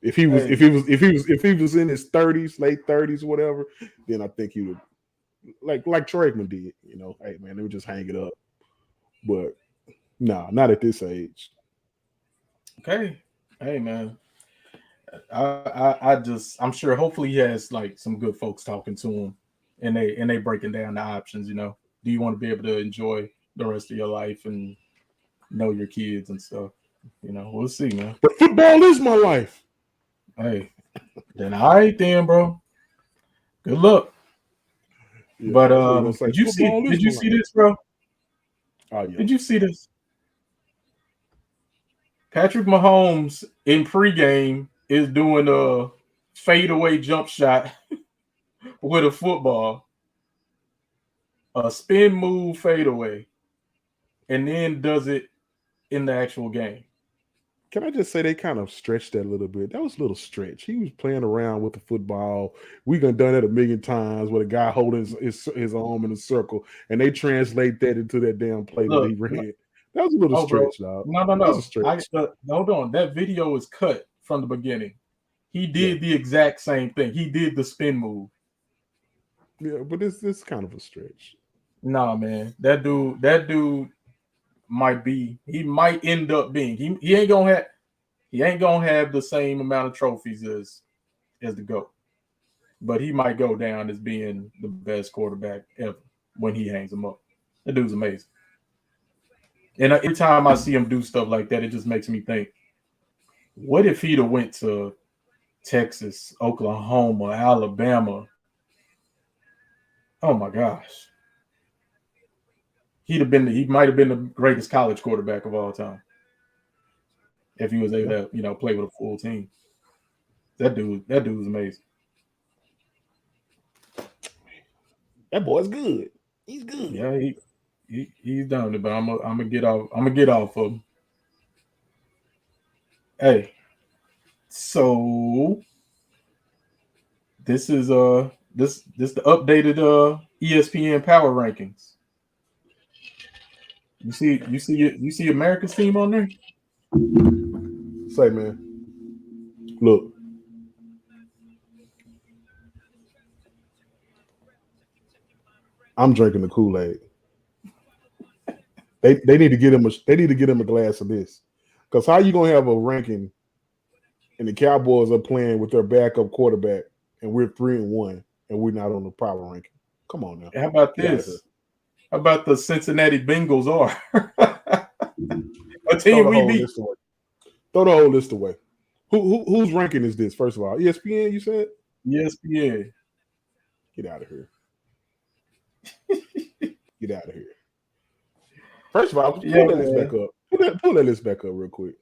If he was in his 30s, late 30s, whatever, then I think he would like Troy Aikman did. You know, hey man, they would just hang it up. But no, not at this age. Okay, hey man, I'm sure. Hopefully, he has like some good folks talking to him, and they breaking down the options. You know, do you want to be able to enjoy the rest of your life and know your kids and stuff? You know, we'll see, man. But football is my life. Hey, then all right, then, bro. Good luck. Yeah, but did you see this, bro? Oh yeah. Did you see this? Patrick Mahomes in pregame is doing a fadeaway jump shot with a football, a spin move fadeaway, and then does it in the actual game. Can I just say they kind of stretched that a little bit? That was a little stretch. He was playing around with the football. We done that a million times with a guy holding his arm in a circle, and they translate that into that damn play that he ran. That was a little stretch, dog. No. Hold on. That video is cut from the beginning. He did the exact same thing. He did the spin move. Yeah, but it's kind of a stretch. Nah, man. That dude might end up being he ain't gonna have the same amount of trophies as the GOAT, but he might go down as being the best quarterback ever when he hangs him up. That dude's amazing. And every time I see him do stuff like that, it just makes me think, what if he'd have went to Texas, Oklahoma, Alabama? Oh my gosh. He might have been the greatest college quarterback of all time if he was able to, play with a full team. That dude's amazing. That boy's good. He's good. Yeah, he's done it, but I'm gonna get off of him. Hey, so this is the updated ESPN power rankings. You see America's team on there? Say, man, look. I'm drinking the Kool-Aid. They need to get him a glass of this. Because how you gonna have a ranking and the Cowboys are playing with their backup quarterback and we're 3-1 and we're not on the proper ranking? Come on now. How about this? How about the Cincinnati Bengals are a team we beat? Throw the whole list away. Whose ranking is this? First of all, ESPN. You said ESPN. Get out of here. Get out of here. First of all, pull Yeah, that list man. back up. Pull that list back up real quick.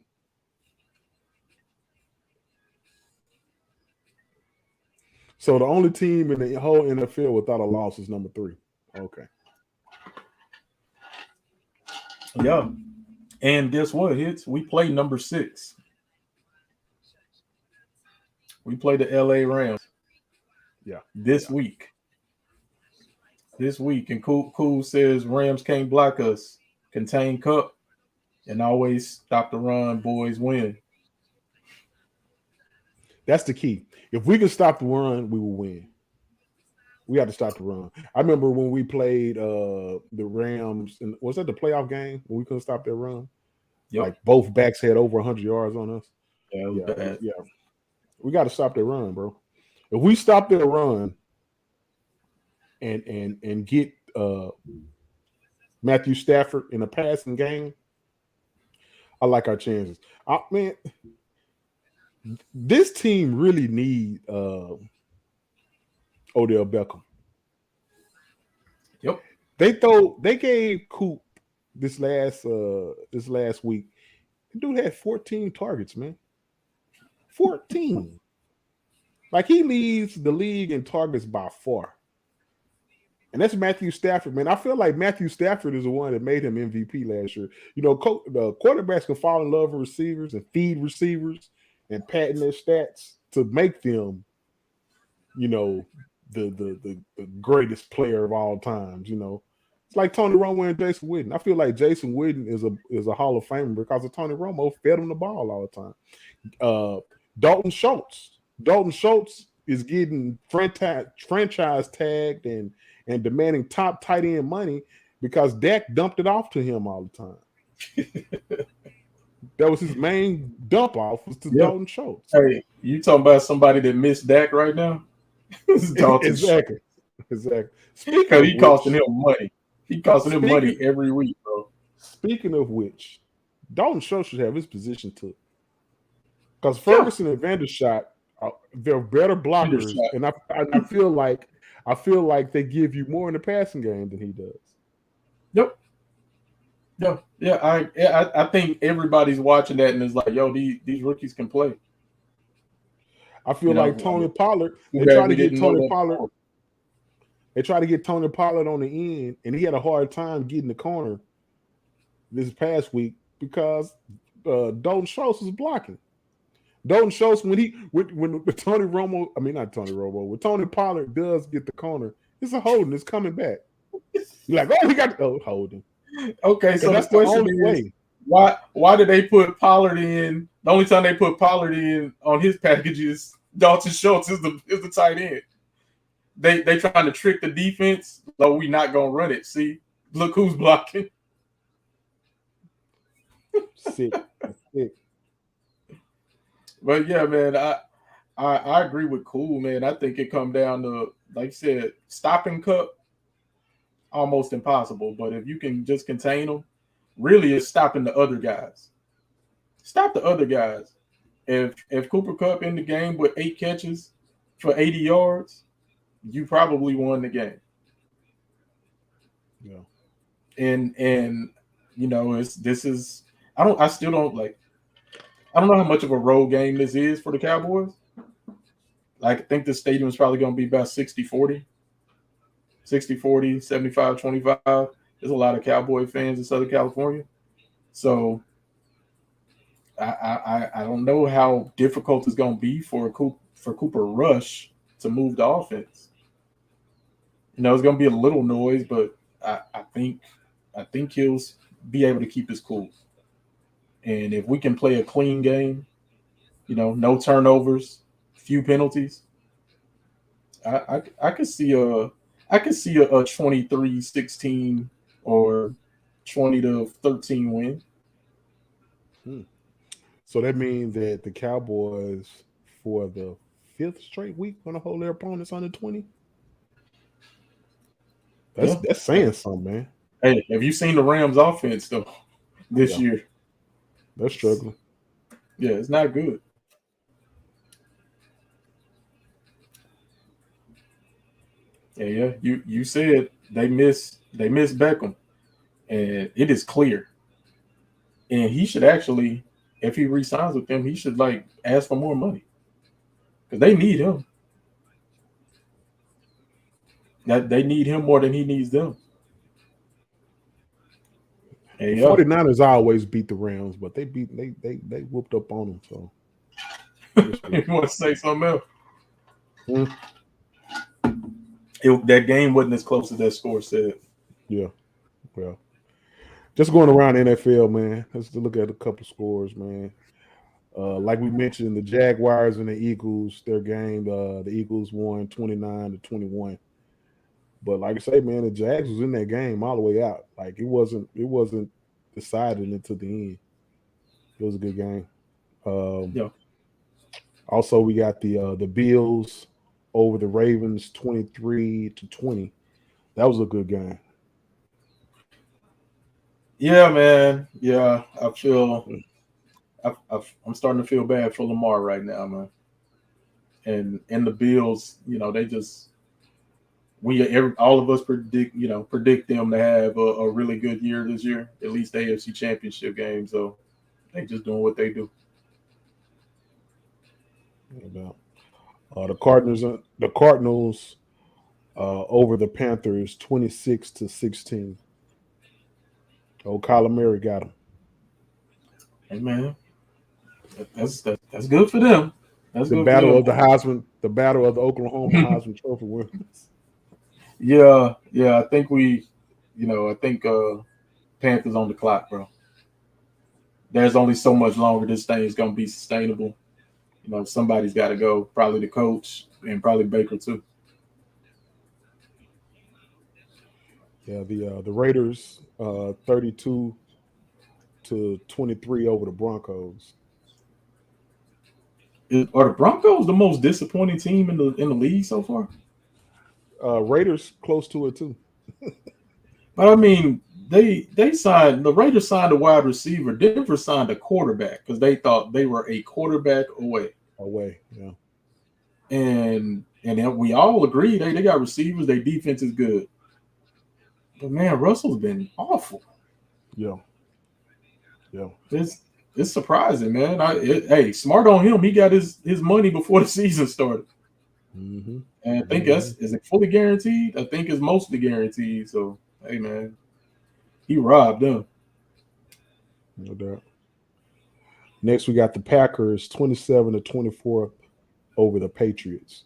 So the only team in the whole NFL without a loss is number 3. Okay. Yeah. And guess what, Hits? We play number 6. We play the LA Rams. Yeah. This week. This week. And Cool says Rams can't block us. Contain Cup. And always stop the run. Boys win. That's the key. If we can stop the run, we will win. We have to stop the run. I remember when we played the Rams, and was that the playoff game when we couldn't stop their run? Yep. Like both backs had over 100 yards on us. Yeah. We got to stop their run, bro. If we stop their run and get Matthew Stafford in a passing game, I like our chances. Man, this team really need Odell Beckham. Yep. They gave Coop this last week. The dude had 14 targets, man. 14. Like, he leads the league in targets by far. And that's Matthew Stafford, man. I feel like Matthew Stafford is the one that made him MVP last year. You know, the quarterbacks can fall in love with receivers and feed receivers and patent their stats to make them, you know, the greatest player of all times. You know, it's like Tony Romo and Jason Witten. I feel like Jason Witten is a Hall of Famer because of Tony Romo fed him the ball all the time. Dalton Schultz is getting franchise tagged and demanding top tight end money because Dak dumped it off to him all the time. That was his main dump off was to Dalton Schultz. Hey, you talking about somebody that missed Dak right now? Exactly. Because he costing him money. He costing him money every week, bro. Speaking of which, Dalton Schultz should have his position too. Because Ferguson and Vandershot, they're better blockers, and I feel like they give you more in the passing game than he does. Yep. Yeah. I think everybody's watching that and is like, yo, these rookies can play. I feel like Tony Pollard. They try to get Tony Pollard. They try to get Tony Pollard on the end, and he had a hard time getting the corner this past week because Dalton Schultz was blocking. Dalton Schultz, when Tony Romo, I mean not Tony Romo, when Tony Pollard does get the corner, it's a holding. It's coming back. You're like, oh, he got the holding. Okay, so the question is, why did they put Pollard in? The only time they put Pollard in on his packages, Dalton Schultz is the tight end. They trying to trick the defense, so we not gonna run it. See, look who's blocking. Sick. But yeah, man, I agree with Cool, man. I think it come down to, like you said, stopping Cup, almost impossible. But if you can just contain them, really it's stopping the other guys. Stop the other guys. If Cooper Kupp in the game with 8 catches for 80 yards, you probably won the game. Yeah. And you know, I don't know how much of a road game this is for the Cowboys. I think the stadium is probably going to be about 60-40, 60-40, 75-25. There's a lot of Cowboy fans in Southern California. So I don't know how difficult it's going to be for Cooper Rush to move the offense. You know, it's going to be a little noise, but I think he'll be able to keep his cool. And if we can play a clean game, you know, no turnovers, few penalties, I could see a 23-16 or 20-13 win. So that means that the Cowboys, for the 5th straight week, going to hold their opponents under 20. That's saying something, man. Hey, have you seen the Rams offense though this year? They're struggling. Yeah, it's not good. Yeah. You said they miss Beckham, and it is clear. And he should actually, if he re-signs with them, he should like ask for more money because they need him. That they need him more than he needs them. The Yeah. 49ers always beat the Rams, but they whooped up on them. So You want to say something else? Hmm. That game wasn't as close as that score said. Yeah. Well, just going around the NFL, man. Let's look at a couple scores, man. Like we mentioned, the Jaguars and the Eagles, their game, the Eagles won 29-21. But like I say, man, the Jags was in that game all the way out. Like it wasn't decided until the end. It was a good game. Yeah. Also, we got the Bills over the Ravens 23-20. That was a good game. Yeah, man. Yeah, I feel I'm starting to feel bad for Lamar right now, man. And the Bills, they just all of us predict them to have a really good year this year, at least the AFC Championship game. So they just doing what they do. The Cardinals over the Panthers 26-16. Oh, Kyler Murray got him. Hey, man, that's good for them. That's the good battle for of the Heisman, the battle of the Oklahoma Heisman Trophy winners. Yeah. I think Panthers on the clock, bro. There's only so much longer this thing is going to be sustainable. Somebody's got to go. Probably the coach and probably Baker too. Yeah, the Raiders 32-23 over the Broncos. Are the Broncos the most disappointing team in the league so far? Raiders close to it too. But I mean, the Raiders signed a wide receiver. Denver signed a quarterback because they thought they were a quarterback away. Yeah. And we all agree they got receivers. Their defense is good. But man, Russell's been awful. Yeah. It's surprising, man. Hey, smart on him. He got his money before the season started. Mm-hmm. And I think is it fully guaranteed? I think it's mostly guaranteed. So hey, man, he robbed them. No doubt. Next, we got the Packers 27-24 over the Patriots.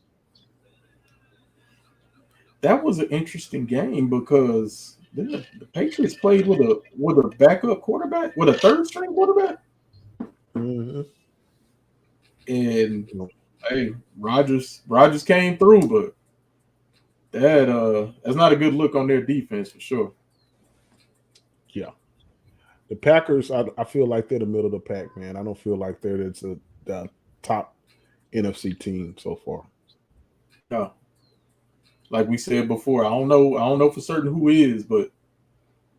That was an interesting game because the Patriots played with a backup quarterback, with a third string quarterback. Mm-hmm. And hey, Rodgers came through, but that's not a good look on their defense for sure. Yeah. The Packers, I feel like they're the middle of the pack, man. I don't feel like they're the top NFC team so far. Yeah. Like we said before, I don't know for certain who is, but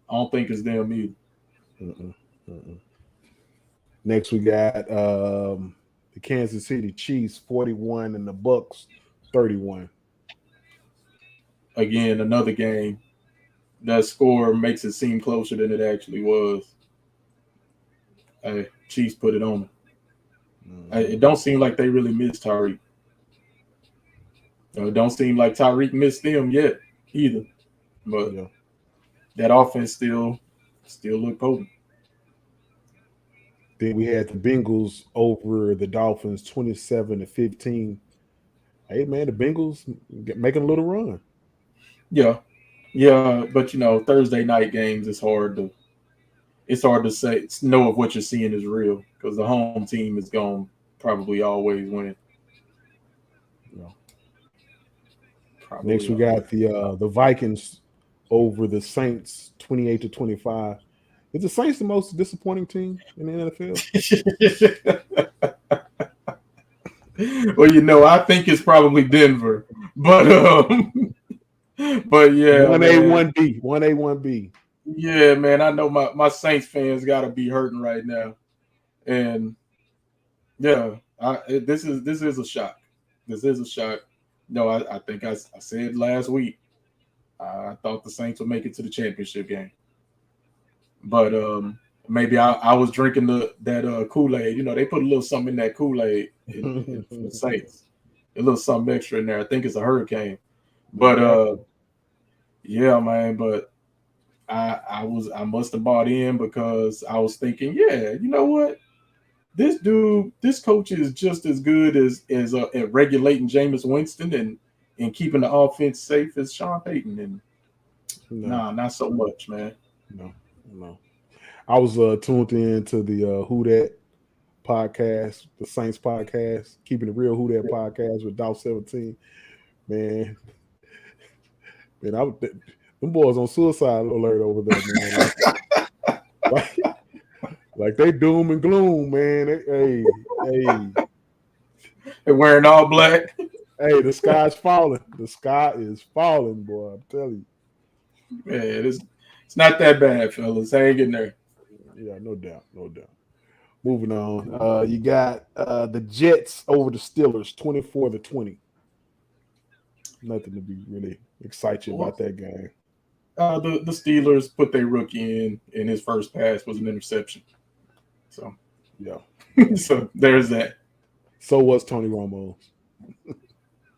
I don't think it's them either. Next, we got the Kansas City Chiefs 41 and the Bucs 31. Again, another game. That score makes it seem closer than it actually was. Hey, Chiefs put it on them. It don't seem like they really missed Tyreek. It don't seem like Tyreek missed them yet either. But that offense still look potent. Then we had the Bengals over the Dolphins 27-15. Hey, man, the Bengals making a little run. Yeah, but Thursday night games, it's hard to know if what you're seeing is real because the home team is going to probably always win. Next, we got the Vikings over the Saints 28-25. Is the Saints the most disappointing team in the NFL? Well, I think it's probably Denver, but yeah, 1A, 1B. Yeah, man, I know my Saints fans got to be hurting right now, and yeah, this is a shock. This is a shock. No, I think I said last week. I thought the Saints would make it to the championship game, but maybe I was drinking that Kool-Aid. You know, they put a little something in that Kool-Aid for the Saints. A little something extra in there. I think it's a hurricane. But yeah, man. But I must have bought in because I was thinking, yeah, you know what? This coach is just as good as at regulating Jameis Winston and keeping the offense safe as Sean Payton. And nah, not so much, man. No. I was tuned in to the Who Dat podcast, the Saints podcast, Keeping It Real Who Dat podcast with Dolph 17. Man, them boys on suicide alert over there, man. Like they doom and gloom, man. Hey. They're wearing all black. Hey, the sky's falling. The sky is falling, boy. I'm telling you. Man, it's not that bad, fellas. Hang in there. Yeah, no doubt. Moving on. You got the Jets over the Steelers, 24-20. Nothing to be really excited about that game. The Steelers put their rookie in his first pass was an interception. So yeah. So there's that. So was Tony Romo's.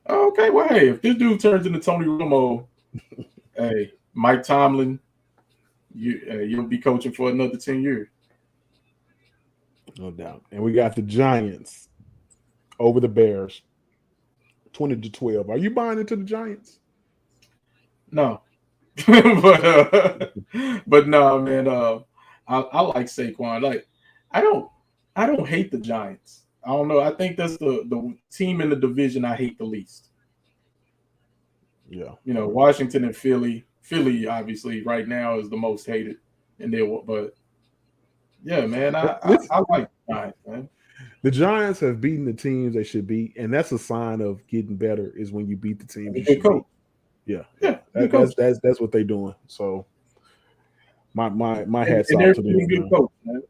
Okay, well, hey, if this dude turns into Tony Romo, hey, Mike Tomlin, you'll be coaching for another 10 years. No doubt. And we got the Giants over the Bears, 20-12. Are you buying into the Giants? No. but no, man. I like Saquon. Like, I don't hate the Giants. I don't know. I think that's the team in the division I hate the least. Yeah. You know, Washington and Philly. Philly, obviously, right now is the most hated. But yeah, man, I like the Giants, man. The Giants have beaten the teams they should beat, and that's a sign of getting better is when you beat the teams you should beat. Yeah. That's what they're doing. So my hats off to them. Good coach, man.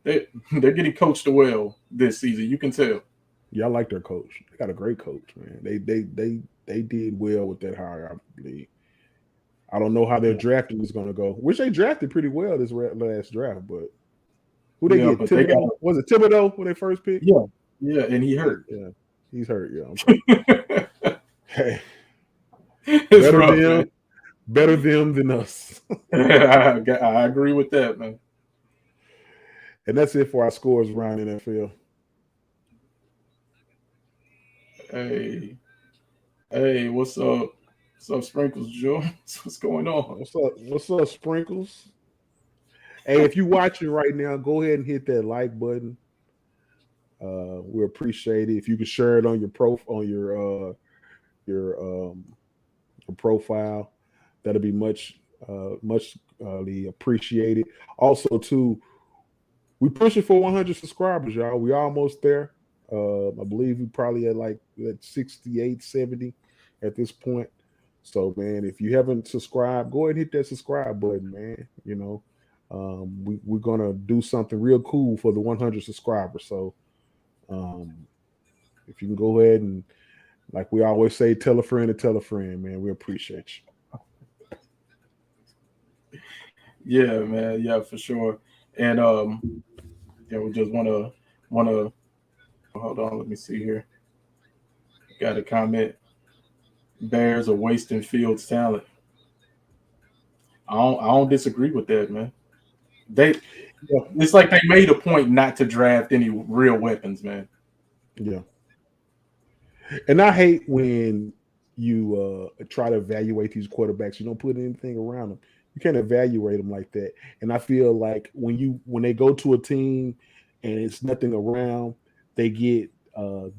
They're getting coached well this season. You can tell. Yeah, I like their coach. They got a great coach, man. They did well with that hire, I believe. I don't know how their drafting is going to go. Which they drafted pretty well this last draft, but who they get? Thibodeau? Was it Thibodeau when they first picked? Yeah, and he hurt. Yeah, he's hurt. Yeah. Hey, better them than us. I agree with that, man. And that's it for our scores around NFL. Hey, what's up? What's up, Sprinkles, Joe? What's going on? What's up, Sprinkles? Hey, if you're watching right now, go ahead and hit that like button. We appreciate it. If you can share it on your profile, that'll be much appreciated. Also, too, we pushing for 100 subscribers, y'all. We almost there. I believe we probably at like 68, 70 at this point. So, man, if you haven't subscribed, go ahead and hit that subscribe button, man. You know, we're going to do something real cool for the 100 subscribers. So if you can go ahead and, like we always say, tell a friend to tell a friend, man. We appreciate you. Yeah, man. Yeah, for sure. And we just want to hold on. Let me see here. Got a comment. Bears are wasting Fields' talent. I don't disagree with that, man. It's like they made a point not to draft any real weapons, man. Yeah. And I hate when you try to evaluate these quarterbacks. You don't put anything around them. You can't evaluate them like that. And I feel like when they go to a team and it's nothing around, they get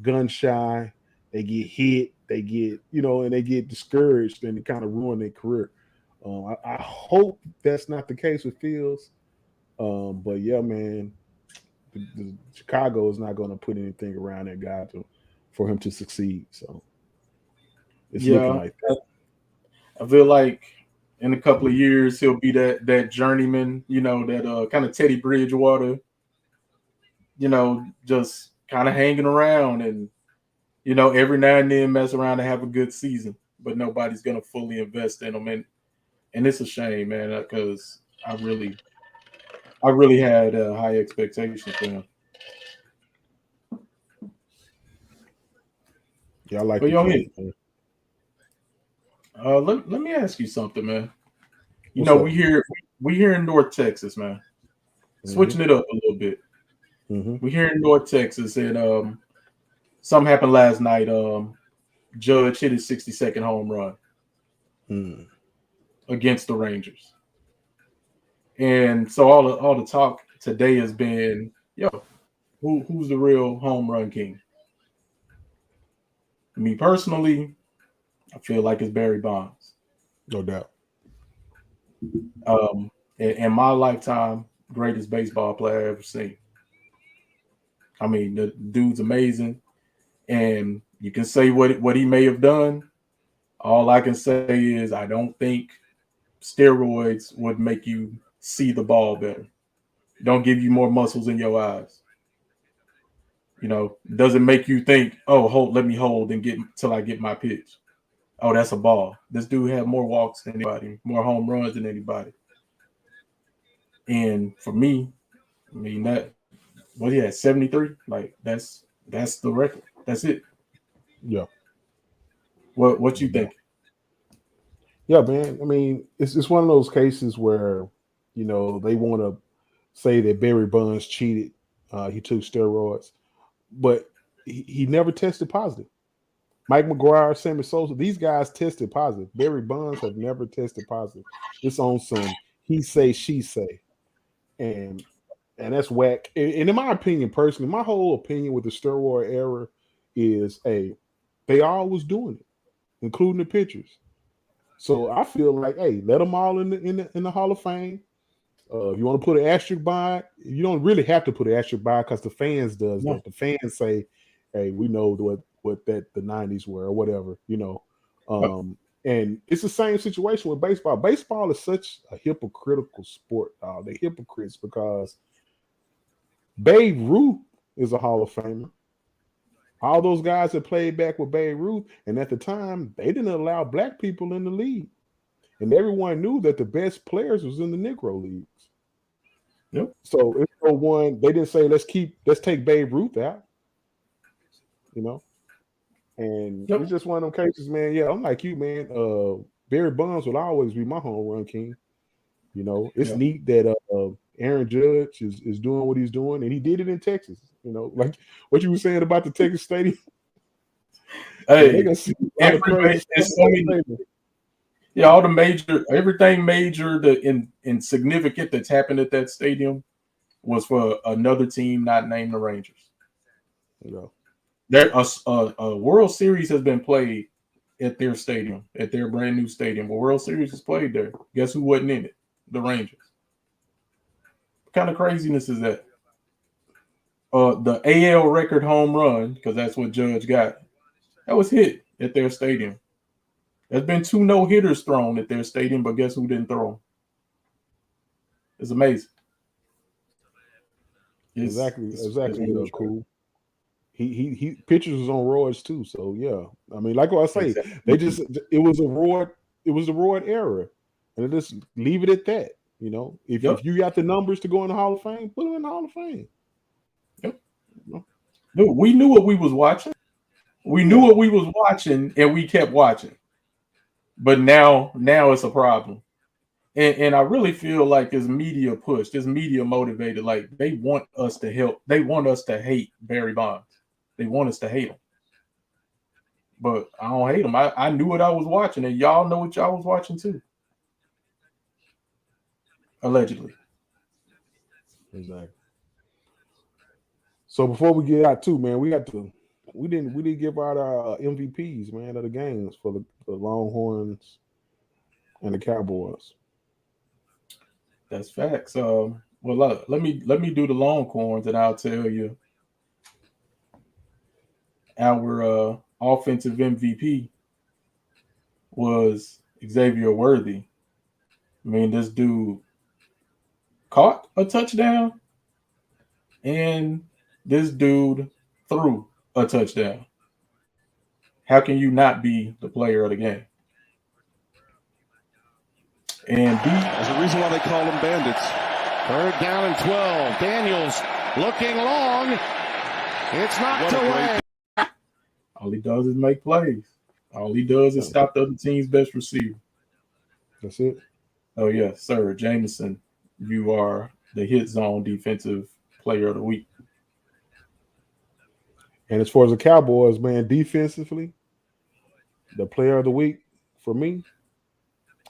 gun shy, they get hit, they get, and they get discouraged and it kind of ruin their career. I hope that's not the case with Fields. But yeah, man, the Chicago is not going to put anything around that guy for him to succeed. So it's looking like that. I feel like in a couple of years he'll be that journeyman, that kind of Teddy Bridgewater, just kind of hanging around and every now and then mess around and have a good season, but nobody's gonna fully invest in them, and it's a shame, man, because I really had high expectations for him. Yeah, I like But the yo, kid, man. let me ask you something, man. What's up? We here in North Texas, man. Switching it up a little bit. We here in North Texas, and something happened last night. Judge hit his 60-second home run against the Rangers, and so all the talk today has been, who's the real home run king? Me personally, I feel like it's Barry Bonds. No doubt. In my lifetime, greatest baseball player I ever seen. I mean, the dude's amazing, and you can say what he may have done. All I can say is I don't think steroids would make you see the ball better. Don't give you more muscles in your eyes. Doesn't make you think, oh, let me hold and get till I get my pitch. Oh, that's a ball. This dude had more walks than anybody, more home runs than anybody. And for me, I mean he had 73. Like that's the record. That's it. Yeah. What you think? Yeah, man. I mean, it's one of those cases where, they want to say that Barry Bonds cheated. He took steroids, but he never tested positive. Mike McGuire, Sammy Sosa, these guys tested positive. Barry Bonds have never tested positive. It's on some he say, she say. And that's whack. And in my opinion, personally, my whole opinion with the steroid era is, they always doing it, including the pitchers. So I feel like, let them all in the Hall of Fame. If you want to put an asterisk by it, you don't really have to put an asterisk by it because the fans does that. The fans say, "Hey, we know what the 90s were or whatever," And it's the same situation with baseball. Baseball is such a hypocritical sport. They're hypocrites because Babe Ruth is a Hall of Famer. All those guys that played back with Babe Ruth, and at the time, they didn't allow black people in the league. And everyone knew that the best players was in the Negro leagues. Yep. So it's no one, they didn't say, let's take Babe Ruth out. And it's just one of them cases, man. Yeah, I'm like you, man. Barry Bonds will always be my home run king. It's neat that Aaron Judge is doing what he's doing, and he did it in Texas. Like what you were saying about the Texas Stadium. Hey, all the major, everything major, the insignificant that's happened at that stadium was for another team not named the Rangers. There a World Series has been played at their stadium, at their brand new stadium. A World Series is played there. Guess who wasn't in it? The Rangers. What kind of craziness is that? The AL record home run, because that's what Judge got, that was hit at their stadium. There's been 2 no-hitters thrown at their stadium, but guess who didn't throw them? It's amazing. Exactly. Really cool. He pitchers was on roids too, so yeah. I mean, like what I say, it was a roid era, and just leave it at that. If you got the numbers to go in the Hall of Fame, put them in the Hall of Fame. Yep. Dude, we knew what we was watching. We knew what we was watching, and we kept watching. But now it's a problem. And I really feel like it's media pushed, it's media motivated. Like they want us to help. They want us to hate Barry Bonds. They want us to hate him. But I don't hate him. I knew what I was watching, and y'all know what y'all was watching too. Allegedly. Exactly. So before we get out too, man, we didn't give out our MVPs, man, of the games for the Longhorns and the Cowboys. That's facts. Well, look, let me do the Longhorns, and I'll tell you our offensive MVP was Xavier Worthy. I mean, this dude caught a touchdown, and this dude threw a touchdown. how can you not be the player of the game? And There's a reason why they call them bandits. 3rd down and 12. Daniels looking long. It's knocked away. all he does is make plays. All he does is stop the other team's best receiver. That's it. Oh, yes, sir. Jameson, you are the hit zone defensive player of the week. And as far as the Cowboys, man, defensively, the player of the week for me.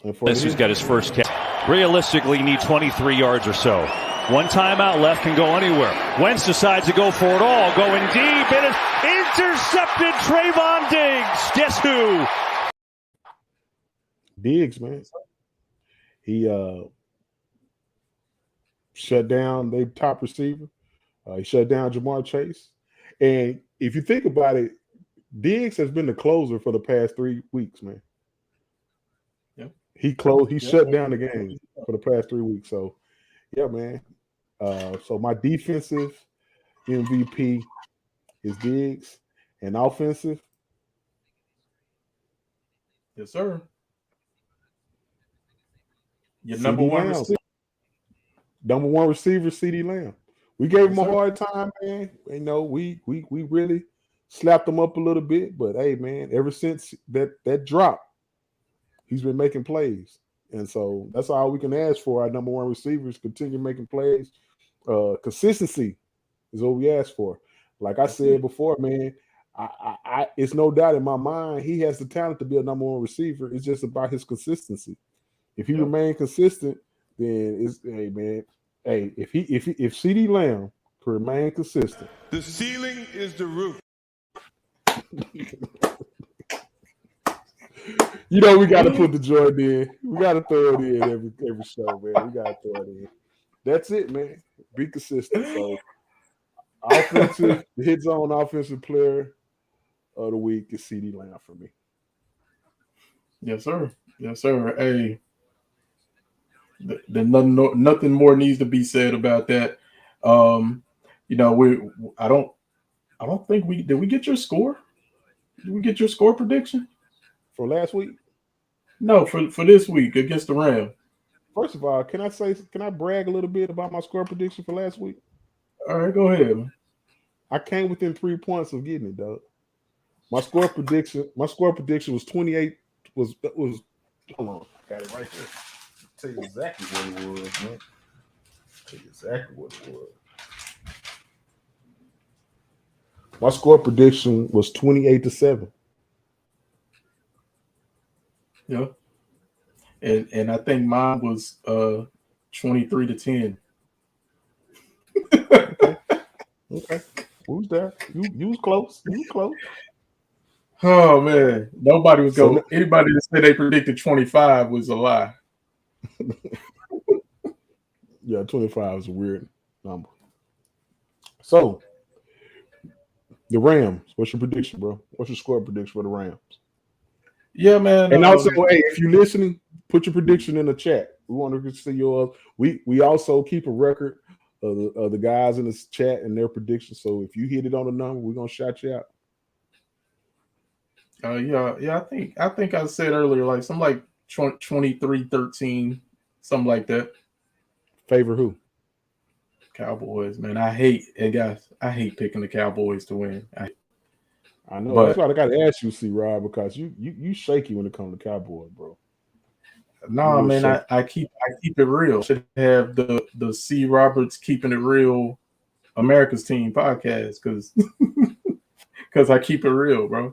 And for This has got his first catch. Realistically, you need 23 yards or so. One timeout left, can go anywhere. Wentz decides to go for it all, going deep, and it's intercepted. Trayvon Diggs. Guess who? Diggs, man. He shut down their top receiver. He shut down Jamar Chase. And if you think about it, Diggs has been the closer for the past 3 weeks, man. Yep. He shut down the game for the past 3 weeks. So, yeah, man. So my defensive MVP is Diggs, and offensive. Yes, sir. Your CeeDee number one Lamb. receiver. Number one receiver, CeeDee Lamb. We gave him a hard time, man. You know, we really slapped him up a little bit, but hey, man, ever since that drop, he's been making plays. And so that's all we can ask for. Our number one receivers continue making plays. Consistency is what we ask for. Like I said before, man, I it's no doubt in my mind he has the talent to be a number one receiver. It's just about his consistency. If he remain consistent, then it's if CeeDee Lamb can remain consistent. The ceiling is the roof. You know, we got to put the joint in. We got to throw it in every show, man. We got to throw it in. That's it, man. Be consistent. So, the hit zone offensive player of the week is CeeDee Lamb for me. Yes, sir. Yes, sir. Hey, nothing more needs to be said about that. You know, I don't think did we get your score? Did we get your score prediction for last week? No, for this week against the Rams. First of all, can I brag a little bit about my score prediction for last week? All right, go ahead, man. I came within 3 points of getting it, dog. My score prediction was 28. Was hold on, I got it right there. I'll tell you exactly what it was, man. Tell you exactly what it was. My score prediction was 28-7. Yeah. And I think mine was 23-10. Okay. Who's there? You was close. You was close. Oh man. Nobody was going. Anybody that said they predicted 25 was a lie. Yeah, 25 is a weird number. So the Rams, what's your prediction, bro? What's your score prediction for the Rams? Yeah, man. And also, hey, if you're listening, put your prediction in the chat. We want to see yours. We also keep a record of the guys in this chat and their predictions. So if you hit it on the number, we're gonna shout you out. Yeah. I think I said earlier, like something like 23-13, something like that. Favor who? Cowboys, man. I hate picking the Cowboys to win. I know. That's why I got to ask you, C-Rob, because you shaky when it comes to Cowboys, bro. No, man. I keep it real. Should have the C. Roberts Keeping It Real America's Team podcast because I keep it real, bro.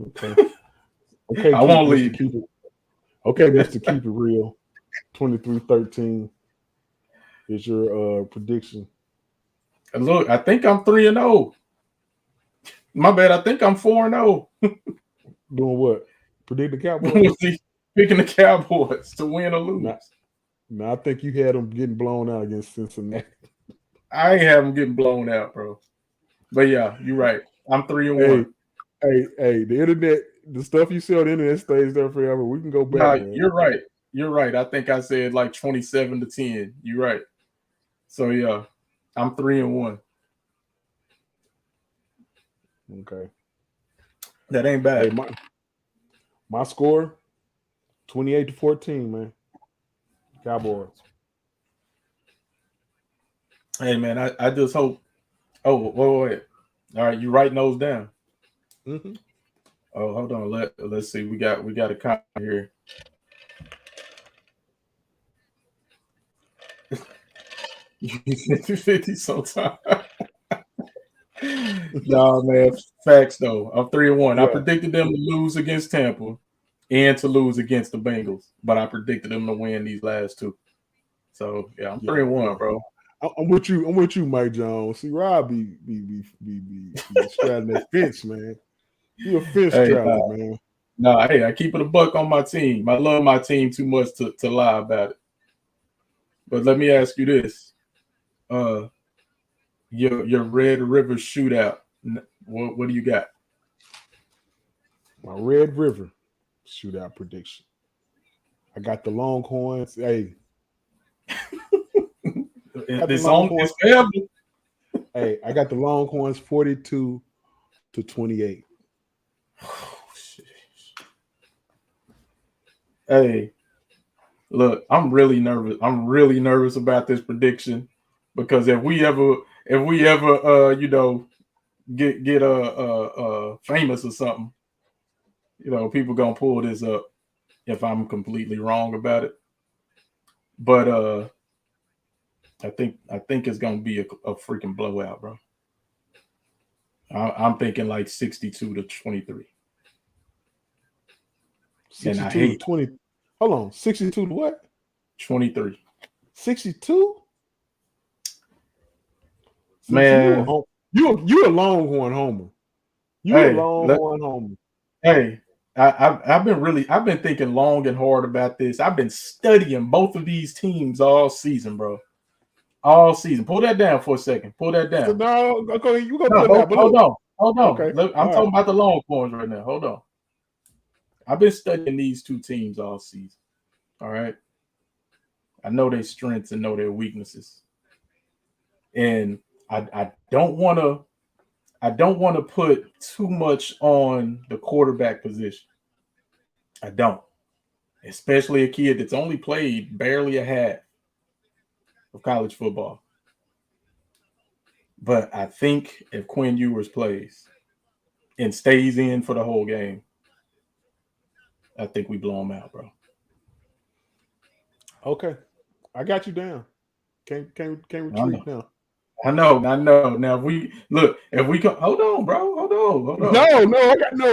Okay. I won't leave. Okay, Mr. Keep It Real. 23-13 is your prediction. And look, I think I'm 3-0. My bad. I think I'm 4-0. Doing what? Predict the Cowboys? Picking the Cowboys to win or lose. No, I think you had them getting blown out against Cincinnati. I ain't have them getting blown out, bro. But yeah, you're right. I'm 3-1. Hey, the internet, the stuff you see on the internet stays there forever. We can go back. Nah, you're right. You're right. I think I said like 27-10. You're right. So yeah, I'm 3-1. Okay. That ain't bad. Hey, my score, 28-14, man. Cowboys. Hey, man, I just hope. Oh, wait. All right, you writing those down? Mm-hmm. Oh, hold on. Let's see. We got a comment here. You 50 sometimes. No, man. Facts though. I'm 3-1. Yeah. I predicted them to lose against Tampa and to lose against the Bengals, but I predicted them to win these last two. So yeah, I'm 3-1, bro. I'm with you, Mike Jones. See, Rob be straddling that fence, man. You a fence straddler, man. No, hey, I keep it a buck on my team. I love my team too much to lie about it. But let me ask you this: your Red River shootout. What do you got? My Red River shootout prediction. I got the Longhorns. Hey, This on this forever. Hey, I got the Longhorns 42-28. Oh, shit. Hey, look, I'm really nervous. I'm really nervous about this prediction because if we ever get famous or something, people gonna pull this up if I'm completely wrong about it. But I think it's gonna be a freaking blowout, bro. I'm thinking like 62-23. 62-20. Hold on, 62 to what? 23. 62? Man, you're a Longhorn homer. You're a Longhorn homer. Hey, I've been thinking long and hard about this. I've been studying both of these teams all season, bro. All season. Pull that down for a second. Pull that down. So no, okay, you gonna pull that. Hold on. Okay. I'm talking about the Longhorns right now. Hold on. I've been studying these two teams all season. All right. I know their strengths and know their weaknesses. And I don't want to put too much on the quarterback position. I don't. Especially a kid that's only played barely a half of college football. But I think if Quinn Ewers plays and stays in for the whole game, I think we blow him out, bro. Okay. I got you down. Can't retreat now. I know. Now if we come, hold on, bro. Hold on.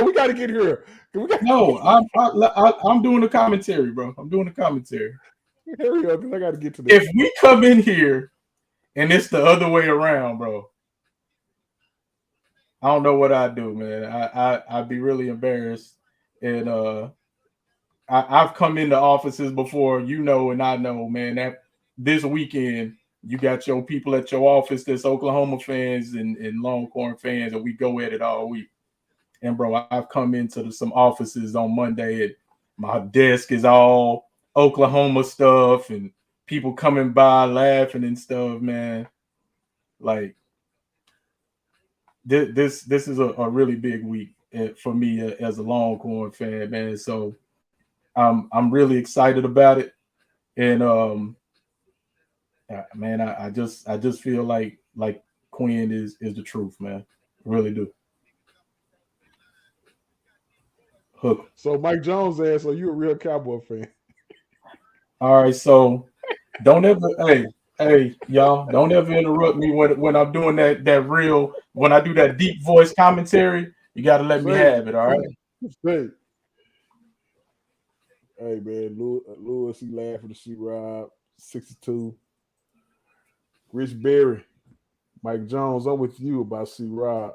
We got to get here. I'm doing the commentary, bro. I'm doing the commentary. Hurry up, because I got to get to this. If we come in here and it's the other way around, bro, I don't know what I'd do, man. I'd be really embarrassed. And I've come into offices before, and I know, man, that this weekend you got your people at your office that's Oklahoma fans and Longhorn fans, and we go at it all week. And bro, I've come into some offices on Monday and my desk is all Oklahoma stuff and people coming by laughing and stuff, man. Like this is a really big week for me as a Longhorn fan, man. So I'm really excited about it. And man, I just feel like Quinn is the truth, man. I really do. Hook. So Mike Jones asked, "So you a real Cowboy fan?" All right, so don't ever, hey, y'all, don't ever interrupt me when I'm doing that real, when I do that deep voice commentary. You got to let me have it, all right? Hey man, Lewis, he laughing to see Rob 62. Rich Berry, Mike Jones, I'm with you about C Rob.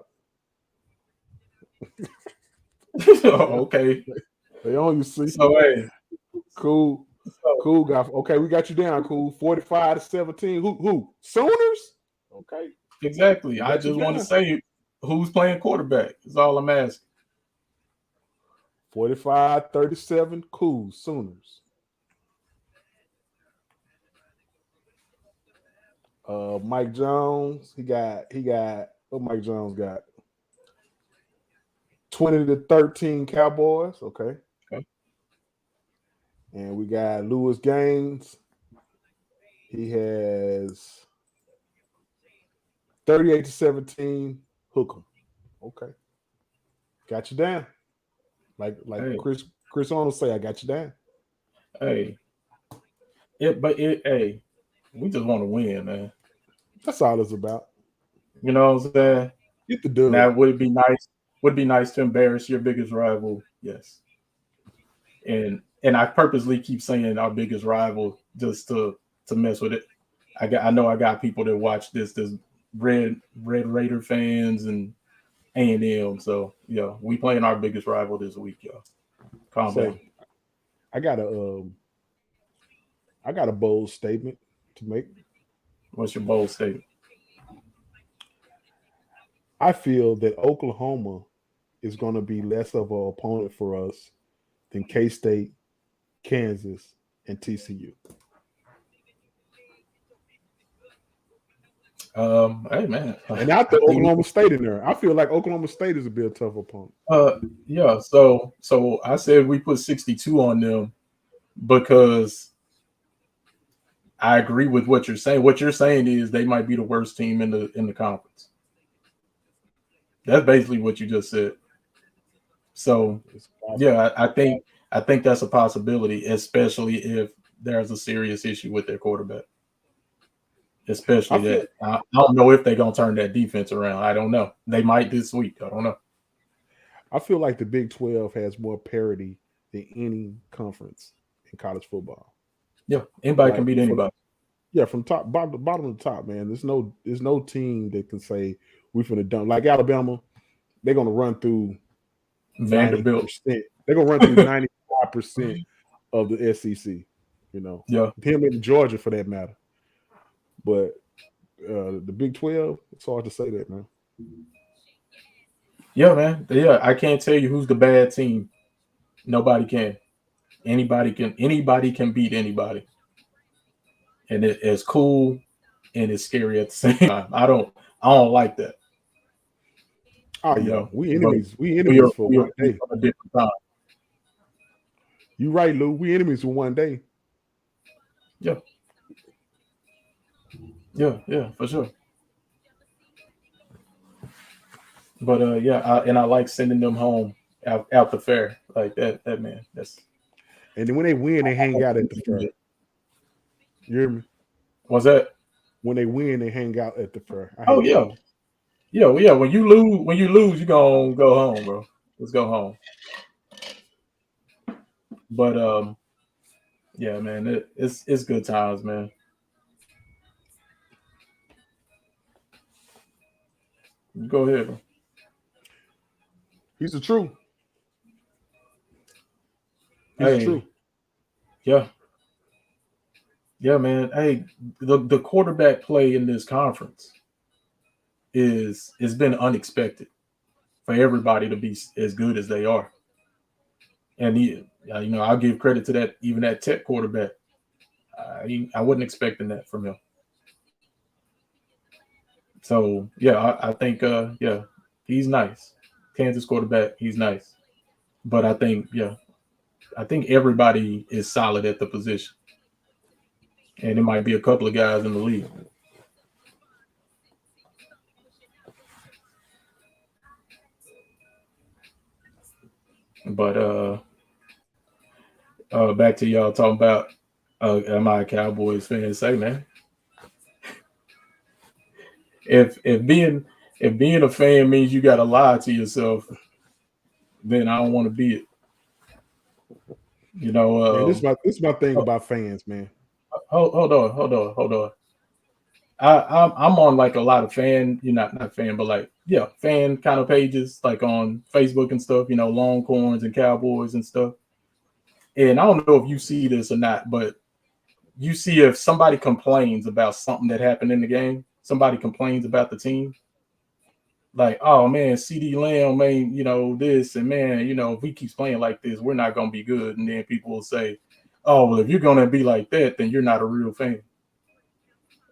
Okay. They on you, see. So hey, cool guy. Okay, we got you down. Cool. 45-17. Who? Sooners? Okay. Exactly. I just want to say who's playing quarterback. That's all I'm asking. 45-37. Cool. Sooners. Mike Jones. He got what Mike Jones got? 20-13 Cowboys. Okay. Okay. And we got Lewis Gaines. He has 38-17 Hooker. Okay. Got you down. Like Hey. Chris Arnold say, I got you down. Hey. Hey, we just want to win, man. That's all it's about. You know what I'm saying? Get the dub. Now, would it be nice? Would it be nice to embarrass your biggest rival? Yes. And I purposely keep saying our biggest rival just to mess with it. I know I got people that watch this. There's Red Raider fans and A&M. So yeah, we playing our biggest rival this week, y'all. Calm down. I got a bold statement to make. What's your bold statement? I feel that Oklahoma is going to be less of an opponent for us than K-State, Kansas, and TCU. Hey man, and I put Oklahoma State in there. I feel like Oklahoma State is a bit tough opponent. Yeah. So I said we put 62 on them because I agree with what you're saying. What you're saying is they might be the worst team in the conference. That's basically what you just said. So yeah, I think that's a possibility, especially if there's a serious issue with their quarterback. Especially I don't know if they're gonna turn that defense around. I don't know. They might this week. I don't know. I feel like the Big 12 has more parity than any conference in college football. Yeah, anybody can beat anybody. From bottom to top, man. There's no team that can say we're finna dunk like Alabama. They're gonna run through Vanderbilt. 90%. They're gonna run through 95% of the SEC. You know, him and Georgia for that matter. But the Big 12, it's hard to say that, man. Yeah, man. Yeah, I can't tell you who's the bad team. Nobody can. Anybody can beat anybody. And it's cool and it's scary at the same time. I don't like that. Oh yeah, we enemies. We enemies for one day. A different time. You right, Lou. We enemies for one day. Yeah. Yeah, for sure. But I like sending them home out the fair like that. That man, that's. And then when they win, they hang out at the fair. You hear me? What's that? When they win, they hang out at the fair. Yeah. When you lose, you gonna go home, bro. Let's go home. But yeah, man, it's good times, man. Go ahead, bro. He's the truth. Yeah. Yeah, man. Hey, the quarterback play in this conference it's been unexpected for everybody to be as good as they are. And I'll give credit to that, even that Tech quarterback. I wasn't expecting that from him. So yeah, I think he's nice. Kansas quarterback, he's nice. But I think everybody is solid at the position. And it might be a couple of guys in the league. But back to y'all talking about am I a Cowboys fan? Say, man. If being a fan means you gotta lie to yourself, then I don't want to be it. Man, this is my thing about fans, man. Hold on. I'm on like a lot of fan, not fan, but like fan kind of pages, like on Facebook and stuff. Longhorns and Cowboys and stuff. And I don't know if you see this or not, but you see if somebody complains about something that happened in the game, somebody complains about the team. Like, oh man, CeeDee Lamb, man, this, and man, if we keep playing like this, we're not gonna be good. And then people will say, oh, well, if you're gonna be like that, then you're not a real fan.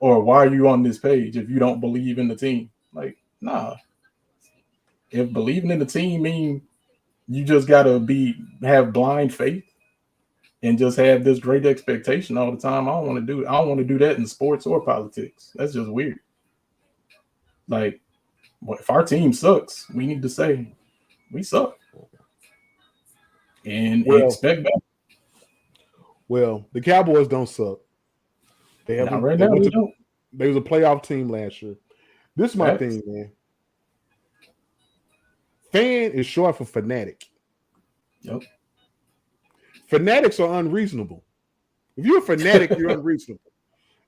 Or why are you on this page if you don't believe in the team? Like, nah. If believing in the team mean You just gotta have blind faith and just have this great expectation all the time. I don't want to do that in sports or politics. That's just weird. Like, if our team sucks, we need to say we suck and expect better. Well, the Cowboys don't suck. They haven't. Right now, they don't. They was a playoff team last year. This is my thing, man. Fan is short for fanatic. Yep. Fanatics are unreasonable. If you're a fanatic, you're unreasonable.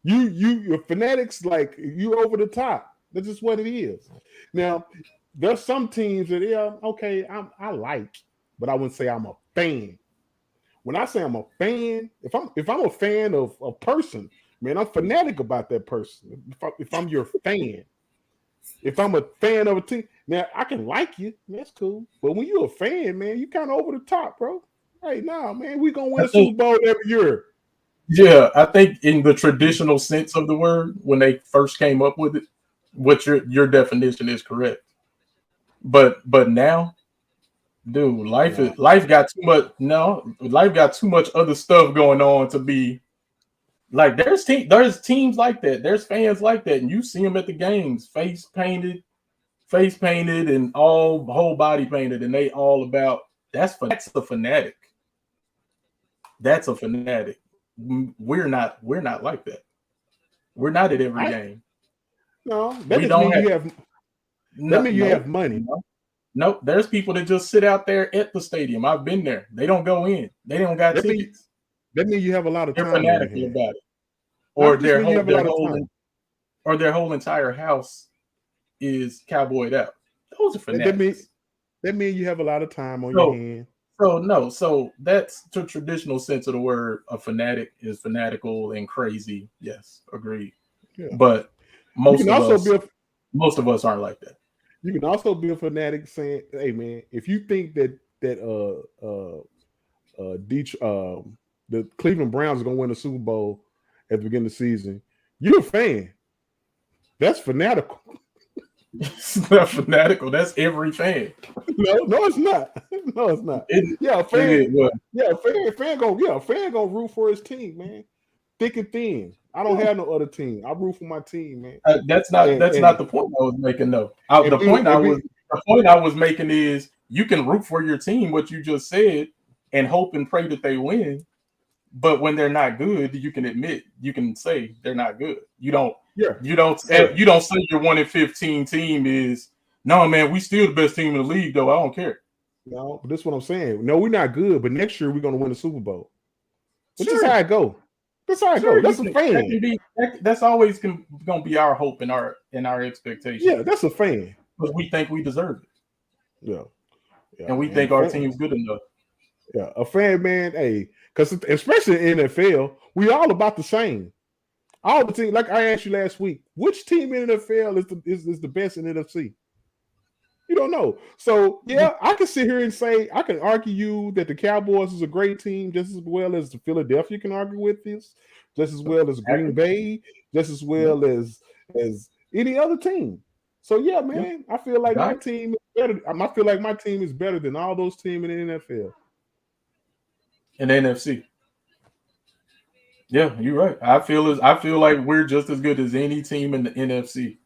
Your fanatics, like, you're over the top. That's just what it is. Now, there's some teams that, yeah, okay, I like, but I wouldn't say I'm a fan. When I say I'm a fan, if I'm a fan of a person, man, I'm fanatic about that person. If I'm your fan, if I'm a fan of a team, now I can like you, that's cool. But when you're a fan, man, you kind of over the top, bro. Hey, nah, man, we gonna win a Super Bowl every year. Yeah, I think in the traditional sense of the word, when they first came up with it, what your definition is correct. But now, dude, life got too much. No, life got too much other stuff going on to be like. There's teams like that. There's fans like that, and you see them at the games, face painted, and whole body painted, and they all about. That's a fanatic. That's a fanatic. We're not like that. We're not at every game. No, that doesn't mean you have money. Nope. There's people that just sit out there at the stadium. I've been there. They don't go in. They don't got tickets. That means you have a lot of time. They're fanatical about it. Or their whole entire house is cowboyed out. Those are fanatics. That means you have a lot of time on your hand. So that's the traditional sense of the word. A fanatic is fanatical and crazy. Yes, agreed. Yeah. But most of us aren't like that. You can also be a fanatic saying, "Hey, man, if you think that the Cleveland Browns are gonna win the Super Bowl at the beginning of the season, you're a fan. That's fanatical." It's not fanatical. That's every fan. No, it's not. No, it's not. A fan gonna root for his team, man. Thick and thin. I don't have no other team. I root for my team, man. That's not the point I was making, though. The point I was making is you can root for your team, what you just said, and hope and pray that they win. But when they're not good, you can say they're not good. You don't say your 1-15 team is no, man. We still the best team in the league, though. I don't care. No, but that's what I'm saying. No, we're not good, but next year we're gonna win the Super Bowl. That's just how it go. That's how it goes. That's a fan. That's always gonna be our hope and our expectation. Yeah, that's a fan. Because we think we deserve it. Yeah. And we think our team's good enough. Yeah, a fan, man. Hey, because especially in NFL, we all about the same. All the team, like I asked you last week, which team in the NFL is the best in NFC? You don't know. So yeah, I can sit here and say I can argue you that the Cowboys is a great team just as well as the Philadelphia can argue with this, just as well as Green Bay, just as well as any other team. So yeah, man, I feel like my team is better. I feel like my team is better than all those teams in the NFL. In the NFC. Yeah, you're right. I feel like we're just as good as any team in the NFC.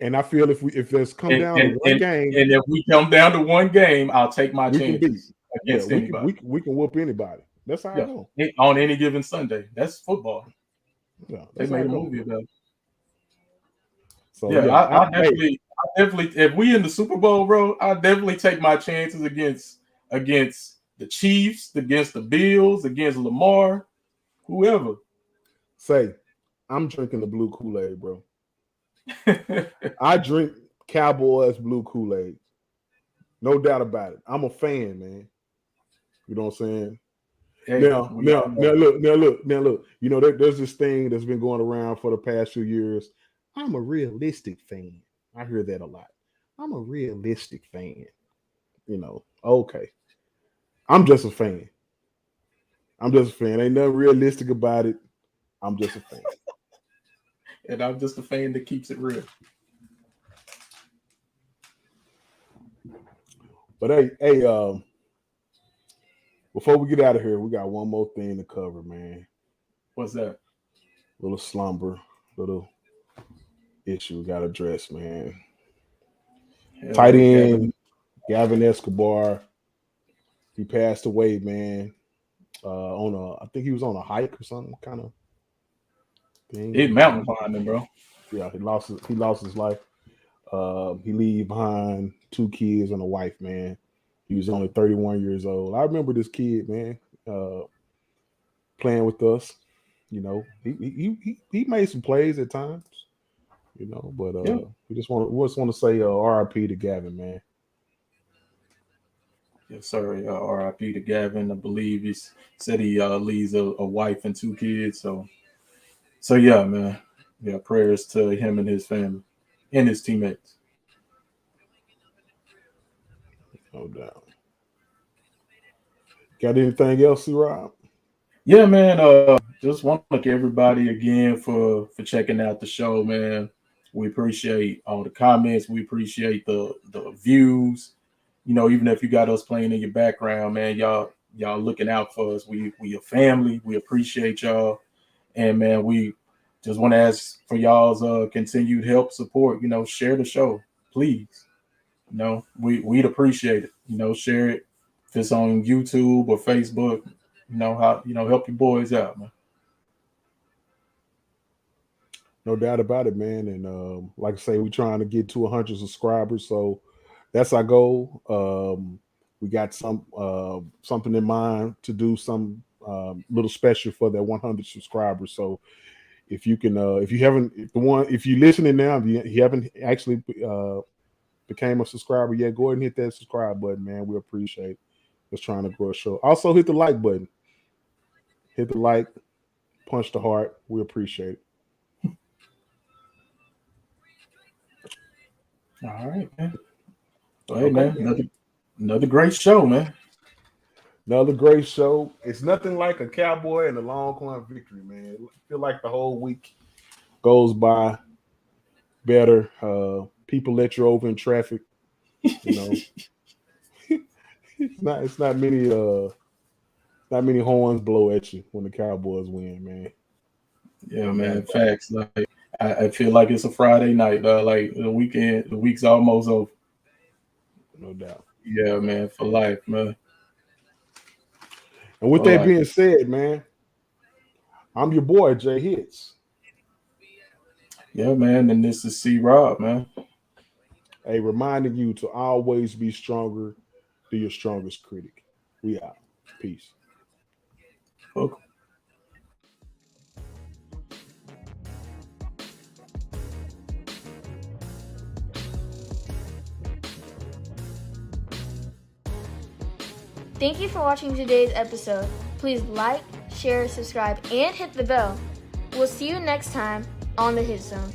And I feel if there's come down to one game, and if we come down to one game, I'll take my chances against anybody. We can whoop anybody. That's how I go. On any given Sunday. That's football. Yeah, they made a movie about it. So I definitely, if we in the Super Bowl, bro, I definitely take my chances against the Chiefs, against the Bills, against Lamar, whoever. Say, I'm drinking the blue Kool-Aid, bro. I drink Cowboys blue Kool-Aid. No doubt about it. I'm a fan, man. You know what I'm saying? Hey, now look. You know, there's this thing that's been going around for the past few years. I'm a realistic fan. I hear that a lot. I'm a realistic fan. You know, okay. I'm just a fan. Ain't nothing realistic about it. I'm just a fan. And I'm just a fan that keeps it real. But hey, Before we get out of here, we got one more thing to cover, man. What's that? Little slumber, little issue we got to address, man. Hell, Tight end Gavin Escobar, he passed away, man. I think he was on a hike or something kind of thing. He's mountain climbing, bro. Yeah, he lost his life. He leave behind 2 kids and a wife, man. He was only 31 years old. I remember this kid, man, playing with us. You know, he made some plays at times. You know, but we just want to say RIP to Gavin, man. Yes, sir. RIP to Gavin. I believe he said he leaves a wife and 2 kids. So yeah, man. Yeah, prayers to him and his family and his teammates. No doubt. Got anything else, C-Rob? Yeah, man. Just want to thank everybody again for checking out the show, man. We appreciate all the comments. We appreciate the views. You know, even if you got us playing in your background, man, y'all looking out for us. We a family. We appreciate y'all. And man, we just want to ask for y'all's continued help, support. You know, share the show, please. You know, we'd appreciate it. You know, share it if it's on YouTube or Facebook. You know how help your boys out, man. No doubt about it, man. And like I say, we're trying to get to 100 subscribers, so that's our goal. We got something in mind to do some little special for that 100 subscribers. So if you can, if you're listening now, if you haven't actually became a subscriber yet, go ahead and hit that subscribe button, man. We appreciate us trying to grow a show. Also hit the like button. Hit the like, punch the heart. We appreciate it. All right, man. Well, hey, man, another great show, man. Another great show. It's nothing like a Cowboy and a Longhorn victory, man. I feel like the whole week goes by better. People let you over in traffic. You know, it's not many horns blow at you when the Cowboys win, man. Yeah, man. Facts. Like I feel like it's a Friday night. Like the week's almost over. No doubt. Yeah, man, for life, man. And with that being said, man, I'm your boy, Jay Hits. Yeah, man, and this is C-Rob, man. Hey, reminding you to always be stronger than your strongest critic. We out. Peace. Okay. Thank you for watching today's episode. Please like, share, subscribe, and hit the bell. We'll see you next time on the Hit Zone.